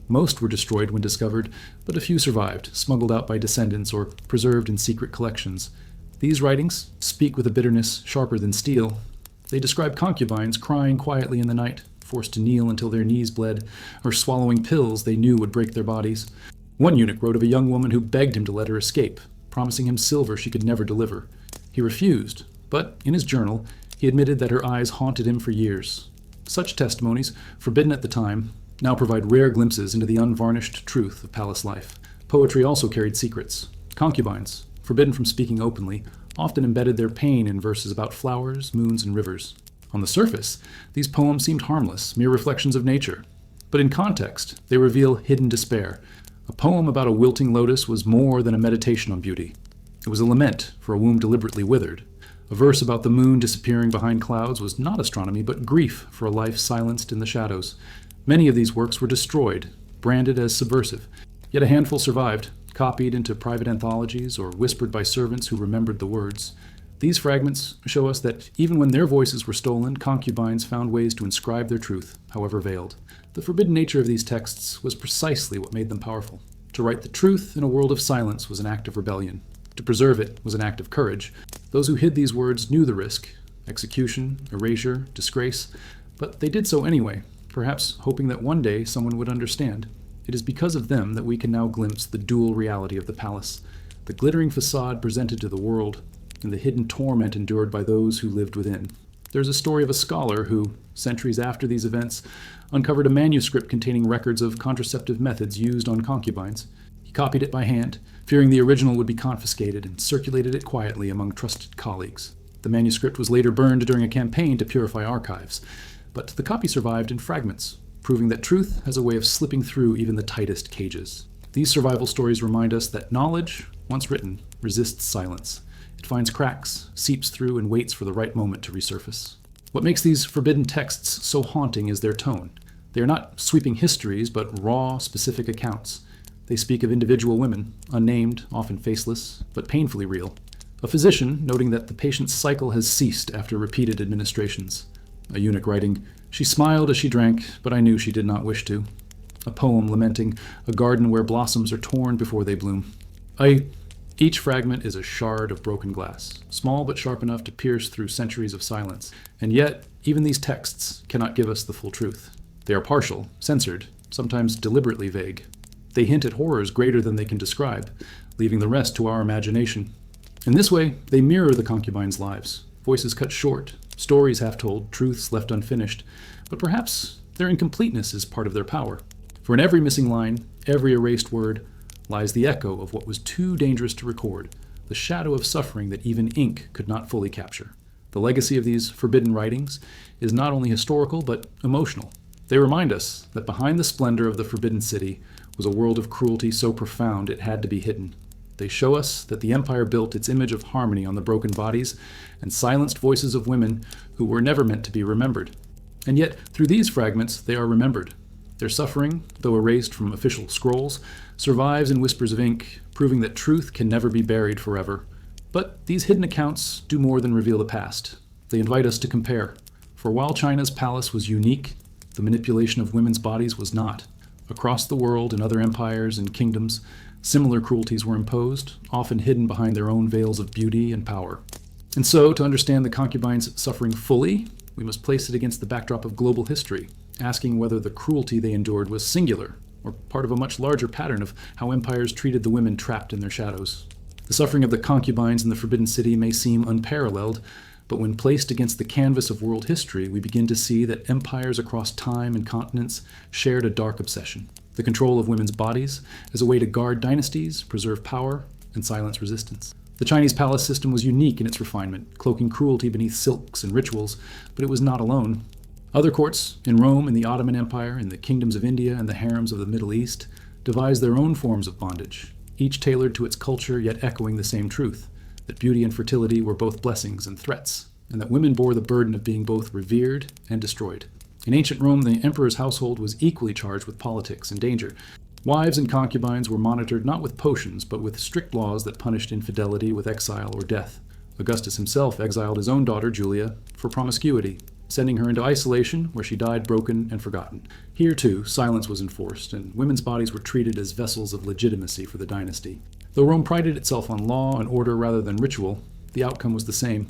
Speaker 1: Most were destroyed when discovered, but a few survived, smuggled out by descendants or preserved in secret collections. These writings speak with a bitterness sharper than steel. They describe concubines crying quietly in the night, forced to kneel until their knees bled, or swallowing pills they knew would break their bodies. One eunuch wrote of a young woman who begged him to let her escape, promising him silver she could never deliver. He refused, but in his journal, he admitted that her eyes haunted him for years. Such testimonies, forbidden at the time, now provide rare glimpses into the unvarnished truth of palace life. Poetry also carried secrets. Concubines, forbidden from speaking openly, often embedded their pain in verses about flowers, moons, and rivers. On the surface, these poems seemed harmless, mere reflections of nature. But in context, they reveal hidden despair. A poem about a wilting lotus was more than a meditation on beauty. It was a lament for a womb deliberately withered. A verse about the moon disappearing behind clouds was not astronomy, but grief for a life silenced in the shadows. Many of these works were destroyed, branded as subversive. Yet a handful survived, copied into private anthologies or whispered by servants who remembered the words. These fragments show us that even when their voices were stolen, concubines found ways to inscribe their truth, however veiled. The forbidden nature of these texts was precisely what made them powerful. To write the truth in a world of silence was an act of rebellion. To preserve it was an act of courage. Those who hid these words knew the risk: execution, erasure, disgrace, but they did so anyway, perhaps hoping that one day someone would understand. It is because of them that we can now glimpse the dual reality of the palace, the glittering facade presented to the world, and the hidden torment endured by those who lived within. There's a story of a scholar who, centuries after these events, uncovered a manuscript containing records of contraceptive methods used on concubines. He copied it by hand, fearing the original would be confiscated, and circulated it quietly among trusted colleagues. The manuscript was later burned during a campaign to purify archives, but the copy survived in fragments, proving that truth has a way of slipping through even the tightest cages. These survival stories remind us that knowledge, once written, resists silence. It finds cracks, seeps through, and waits for the right moment to resurface. What makes these forbidden texts so haunting is their tone. They are not sweeping histories, but raw, specific accounts. They speak of individual women, unnamed, often faceless, but painfully real. A physician noting that the patient's cycle has ceased after repeated administrations. A eunuch writing, "She smiled as she drank, but I knew she did not wish to." A poem lamenting a garden where blossoms are torn before they bloom. Each fragment is a shard of broken glass, small but sharp enough to pierce through centuries of silence. And yet, even these texts cannot give us the full truth. They are partial, censored, sometimes deliberately vague. They hint at horrors greater than they can describe, leaving the rest to our imagination. In this way, they mirror the concubines' lives. Voices cut short, stories half told, truths left unfinished. But perhaps their incompleteness is part of their power. For in every missing line, every erased word, lies the echo of what was too dangerous to record, the shadow of suffering that even ink could not fully capture. The legacy of these forbidden writings is not only historical, but emotional. They remind us that behind the splendor of the Forbidden City was a world of cruelty so profound it had to be hidden. They show us that the empire built its image of harmony on the broken bodies and silenced voices of women who were never meant to be remembered. And yet, through these fragments, they are remembered. Their suffering, though erased from official scrolls, survives in whispers of ink, proving that truth can never be buried forever. But these hidden accounts do more than reveal the past. They invite us to compare. For while China's palace was unique, the manipulation of women's bodies was not. Across the world, in other empires and kingdoms, similar cruelties were imposed, often hidden behind their own veils of beauty and power. And so, to understand the concubines' suffering fully, we must place it against the backdrop of global history, asking whether the cruelty they endured was singular, or part of a much larger pattern of how empires treated the women trapped in their shadows. The suffering of the concubines in the Forbidden City may seem unparalleled, but when placed against the canvas of world history, we begin to see that empires across time and continents shared a dark obsession: the control of women's bodies as a way to guard dynasties, preserve power, and silence resistance. The Chinese palace system was unique in its refinement, cloaking cruelty beneath silks and rituals, but it was not alone. Other courts, in Rome, in the Ottoman Empire, in the kingdoms of India, and the harems of the Middle East, devised their own forms of bondage, each tailored to its culture yet echoing the same truth, that beauty and fertility were both blessings and threats, and that women bore the burden of being both revered and destroyed. In ancient Rome, the emperor's household was equally charged with politics and danger. Wives and concubines were monitored not with potions, but with strict laws that punished infidelity with exile or death. Augustus himself exiled his own daughter, Julia, for promiscuity, sending her into isolation, where she died broken and forgotten. Here, too, silence was enforced, and women's bodies were treated as vessels of legitimacy for the dynasty. Though Rome prided itself on law and order rather than ritual, the outcome was the same.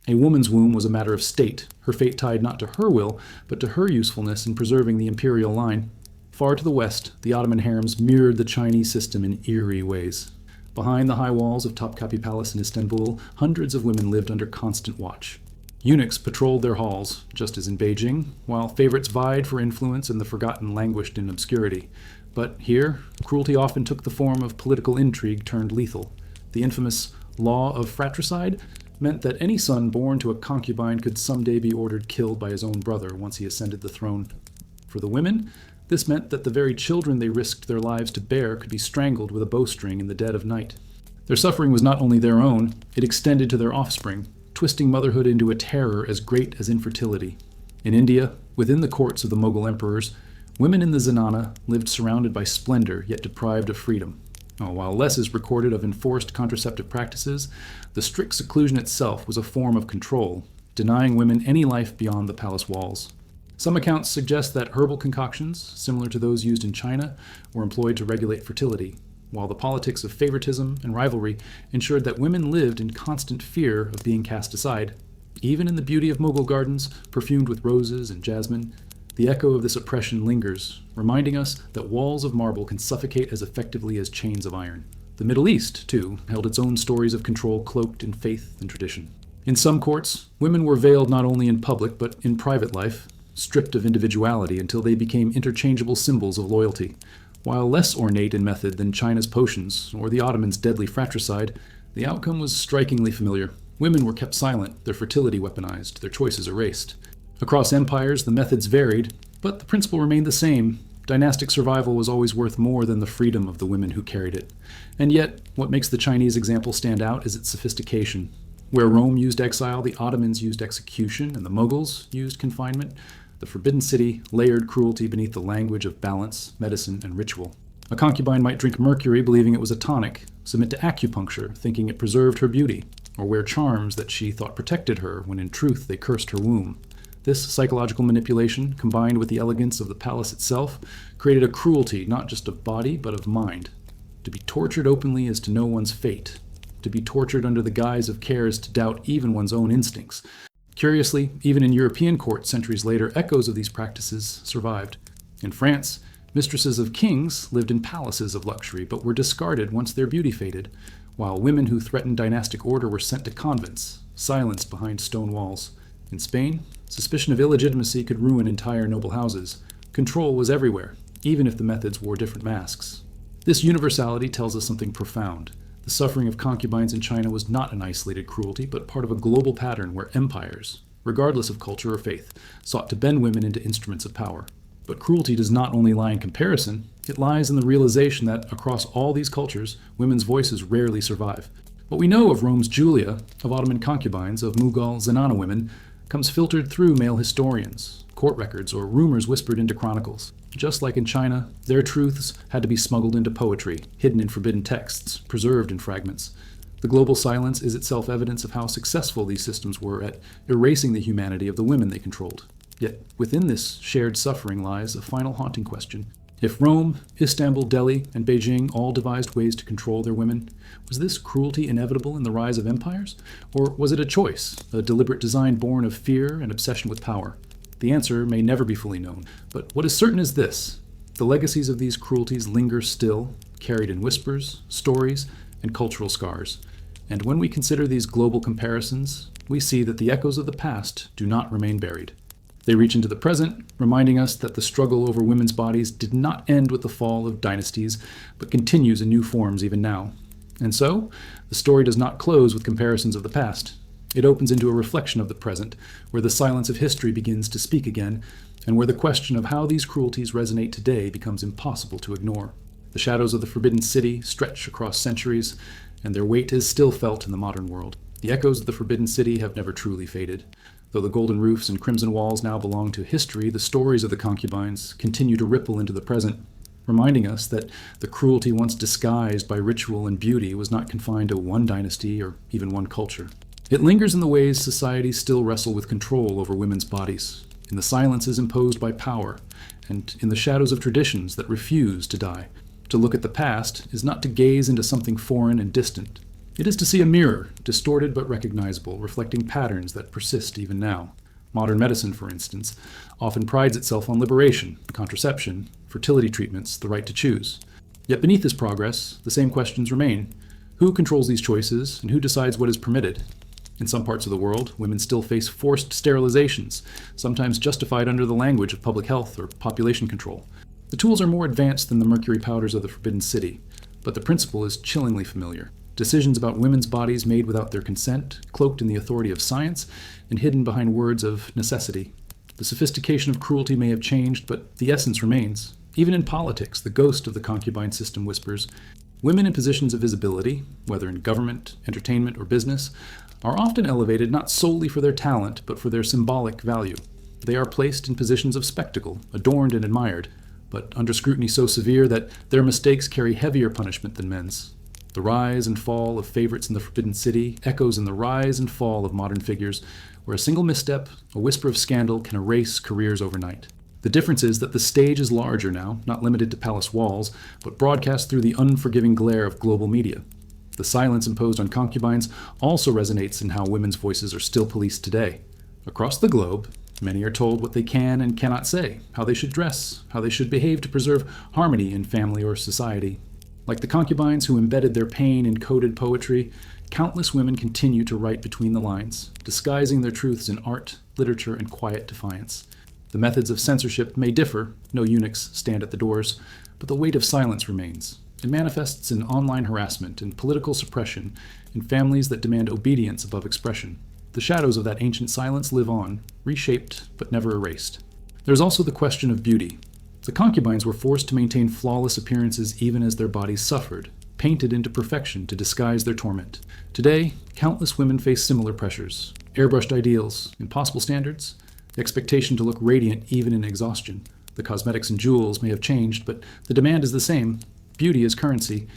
Speaker 1: A woman's womb was a matter of state, her fate tied not to her will, but to her usefulness in preserving the imperial line. Far to the west, the Ottoman harems mirrored the Chinese system in eerie ways. Behind the high walls of Topkapi Palace in Istanbul, hundreds of women lived under constant watch. Eunuchs patrolled their halls, just as in Beijing, while favorites vied for influence and the forgotten languished in obscurity. But here, cruelty often took the form of political intrigue turned lethal. The infamous law of fratricide meant that any son born to a concubine could someday be ordered killed by his own brother once he ascended the throne. For the women, this meant that the very children they risked their lives to bear could be strangled with a bowstring in the dead of night. Their suffering was not only their own, it extended to their offspring, twisting motherhood into a terror as great as infertility. In India, within the courts of the Mughal emperors, women in the zenana lived surrounded by splendor yet deprived of freedom. While less is recorded of enforced contraceptive practices, the strict seclusion itself was a form of control, denying women any life beyond the palace walls. Some accounts suggest that herbal concoctions, similar to those used in China, were employed to regulate fertility, while the politics of favoritism and rivalry ensured that women lived in constant fear of being cast aside. Even in the beauty of Mughal gardens, perfumed with roses and jasmine, the echo of this oppression lingers, reminding us that walls of marble can suffocate as effectively as chains of iron. The Middle East, too, held its own stories of control cloaked in faith and tradition. In some courts, women were veiled not only in public but in private life, stripped of individuality until they became interchangeable symbols of loyalty. While less ornate in method than China's potions or the Ottomans' deadly fratricide, the outcome was strikingly familiar. Women were kept silent, their fertility weaponized, their choices erased. Across empires, the methods varied, but the principle remained the same. Dynastic survival was always worth more than the freedom of the women who carried it. And yet, what makes the Chinese example stand out is its sophistication. Where Rome used exile, the Ottomans used execution, and the Mughals used confinement. The Forbidden City layered cruelty beneath the language of balance, medicine, and ritual. A concubine might drink mercury believing it was a tonic, submit to acupuncture thinking it preserved her beauty, or wear charms that she thought protected her when in truth they cursed her womb. This psychological manipulation, combined with the elegance of the palace itself, created a cruelty not just of body but of mind. To be tortured openly is to know one's fate. To be tortured under the guise of care is to doubt even one's own instincts. Curiously, even in European courts centuries later, echoes of these practices survived. In France, mistresses of kings lived in palaces of luxury but were discarded once their beauty faded, while women who threatened dynastic order were sent to convents, silenced behind stone walls. In Spain, suspicion of illegitimacy could ruin entire noble houses. Control was everywhere, even if the methods wore different masks. This universality tells us something profound. The suffering of concubines in China was not an isolated cruelty, but part of a global pattern where empires, regardless of culture or faith, sought to bend women into instruments of power. But cruelty does not only lie in comparison, it lies in the realization that across all these cultures, women's voices rarely survive. What we know of Rome's Julia, of Ottoman concubines, of Mughal zenana women, comes filtered through male historians, court records, or rumors whispered into chronicles. Just like in China, their truths had to be smuggled into poetry, hidden in forbidden texts, preserved in fragments. The global silence is itself evidence of how successful these systems were at erasing the humanity of the women they controlled. Yet within this shared suffering lies a final haunting question. If Rome, Istanbul, Delhi, and Beijing all devised ways to control their women, was this cruelty inevitable in the rise of empires? Or was it a choice, a deliberate design born of fear and obsession with power? The answer may never be fully known, but what is certain is this: the legacies of these cruelties linger still, carried in whispers, stories, and cultural scars. And when we consider these global comparisons, we see that the echoes of the past do not remain buried. They reach into the present, reminding us that the struggle over women's bodies did not end with the fall of dynasties, but continues in new forms even now. And so, the story does not close with comparisons of the past. It opens into a reflection of the present, where the silence of history begins to speak again, and where the question of how these cruelties resonate today becomes impossible to ignore. The shadows of the Forbidden City stretch across centuries, and their weight is still felt in the modern world. The echoes of the Forbidden City have never truly faded. Though the golden roofs and crimson walls now belong to history, the stories of the concubines continue to ripple into the present, reminding us that the cruelty once disguised by ritual and beauty was not confined to one dynasty or even one culture. It lingers in the ways societies still wrestle with control over women's bodies, in the silences imposed by power, and in the shadows of traditions that refuse to die. To look at the past is not to gaze into something foreign and distant. It is to see a mirror, distorted but recognizable, reflecting patterns that persist even now. Modern medicine, for instance, often prides itself on liberation, contraception, fertility treatments, the right to choose. Yet beneath this progress, the same questions remain. Who controls these choices, and who decides what is permitted? In some parts of the world, women still face forced sterilizations, sometimes justified under the language of public health or population control. The tools are more advanced than the mercury powders of the Forbidden City, but the principle is chillingly familiar. Decisions about women's bodies made without their consent, cloaked in the authority of science, and hidden behind words of necessity. The sophistication of cruelty may have changed, but the essence remains. Even in politics, the ghost of the concubine system whispers, women in positions of visibility, whether in government, entertainment, or business, are often elevated not solely for their talent, but for their symbolic value. They are placed in positions of spectacle, adorned and admired, but under scrutiny so severe that their mistakes carry heavier punishment than men's. The rise and fall of favorites in the Forbidden City echoes in the rise and fall of modern figures, where a single misstep, a whisper of scandal, can erase careers overnight. The difference is that the stage is larger now, not limited to palace walls, but broadcast through the unforgiving glare of global media. The silence imposed on concubines also resonates in how women's voices are still policed today. Across the globe, many are told what they can and cannot say, how they should dress, how they should behave to preserve harmony in family or society. Like the concubines who embedded their pain in coded poetry, countless women continue to write between the lines, disguising their truths in art, literature, and quiet defiance. The methods of censorship may differ, no eunuchs stand at the doors, but the weight of silence remains. It manifests in online harassment and political suppression in families that demand obedience above expression. The shadows of that ancient silence live on, reshaped but never erased. There's also the question of beauty. The concubines were forced to maintain flawless appearances even as their bodies suffered, painted into perfection to disguise their torment. Today, countless women face similar pressures. Airbrushed ideals, impossible standards, the expectation to look radiant even in exhaustion. The cosmetics and jewels may have changed, but the demand is the same. Beauty is currency,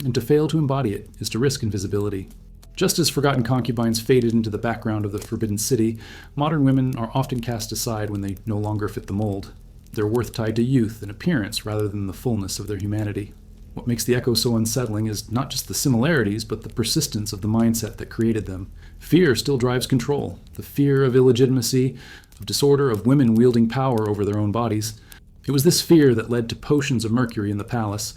Speaker 1: and to fail to embody it is to risk invisibility. Just as forgotten concubines faded into the background of the Forbidden City, modern women are often cast aside when they no longer fit the mold. Their worth tied to youth and appearance rather than the fullness of their humanity. What makes the echo so unsettling is not just the similarities, but the persistence of the mindset that created them. Fear still drives control. The fear of illegitimacy, of disorder, of women wielding power over their own bodies. It was this fear that led to potions of mercury in the palace,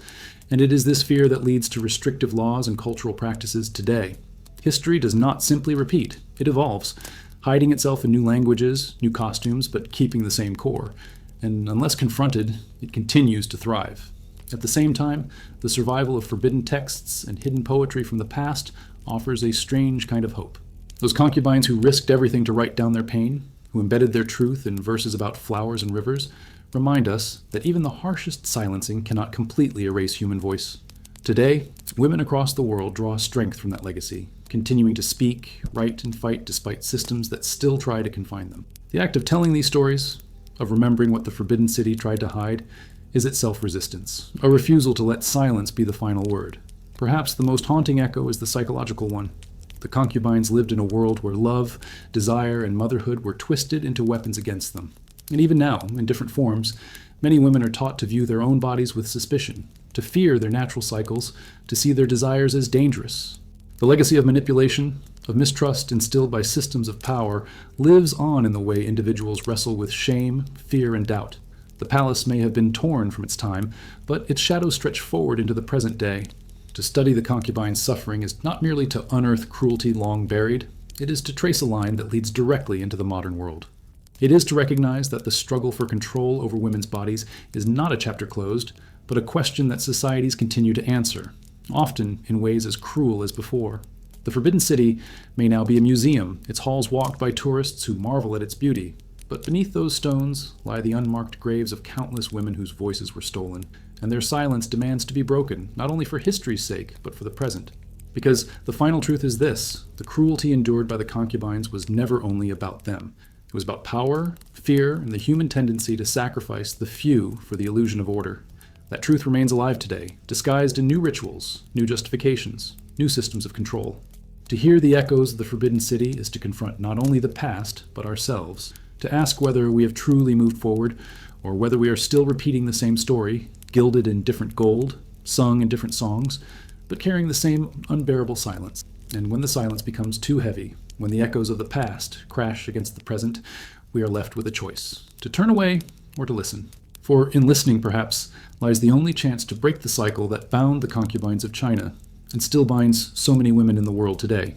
Speaker 1: and it is this fear that leads to restrictive laws and cultural practices today. History does not simply repeat, it evolves, hiding itself in new languages, new costumes, but keeping the same core. And unless confronted, it continues to thrive. At the same time, the survival of forbidden texts and hidden poetry from the past offers a strange kind of hope. Those concubines who risked everything to write down their pain, who embedded their truth in verses about flowers and rivers, remind us that even the harshest silencing cannot completely erase human voice. Today, women across the world draw strength from that legacy, continuing to speak, write, and fight despite systems that still try to confine them. The act of telling these stories, of remembering what the Forbidden City tried to hide, is itself resistance, a refusal to let silence be the final word. Perhaps the most haunting echo is the psychological one. The concubines lived in a world where love, desire, and motherhood were twisted into weapons against them. And even now, in different forms, many women are taught to view their own bodies with suspicion, to fear their natural cycles, to see their desires as dangerous. The legacy of manipulation, of mistrust instilled by systems of power, lives on in the way individuals wrestle with shame, fear, and doubt. The palace may have been torn from its time, but its shadows stretch forward into the present day. To study the concubine's suffering is not merely to unearth cruelty long buried, it is to trace a line that leads directly into the modern world. It is to recognize that the struggle for control over women's bodies is not a chapter closed, but a question that societies continue to answer, often in ways as cruel as before. The Forbidden City may now be a museum, its halls walked by tourists who marvel at its beauty. But beneath those stones lie the unmarked graves of countless women whose voices were stolen, and their silence demands to be broken, not only for history's sake, but for the present. Because the final truth is this: the cruelty endured by the concubines was never only about them. It was about power, fear, and the human tendency to sacrifice the few for the illusion of order. That truth remains alive today, disguised in new rituals, new justifications, new systems of control. To hear the echoes of the Forbidden City is to confront not only the past, but ourselves, to ask whether we have truly moved forward, or whether we are still repeating the same story, gilded in different gold, sung in different songs, but carrying the same unbearable silence. And when the silence becomes too heavy, when the echoes of the past crash against the present, we are left with a choice: to turn away or to listen. For in listening, perhaps, lies the only chance to break the cycle that bound the concubines of China and still binds so many women in the world today.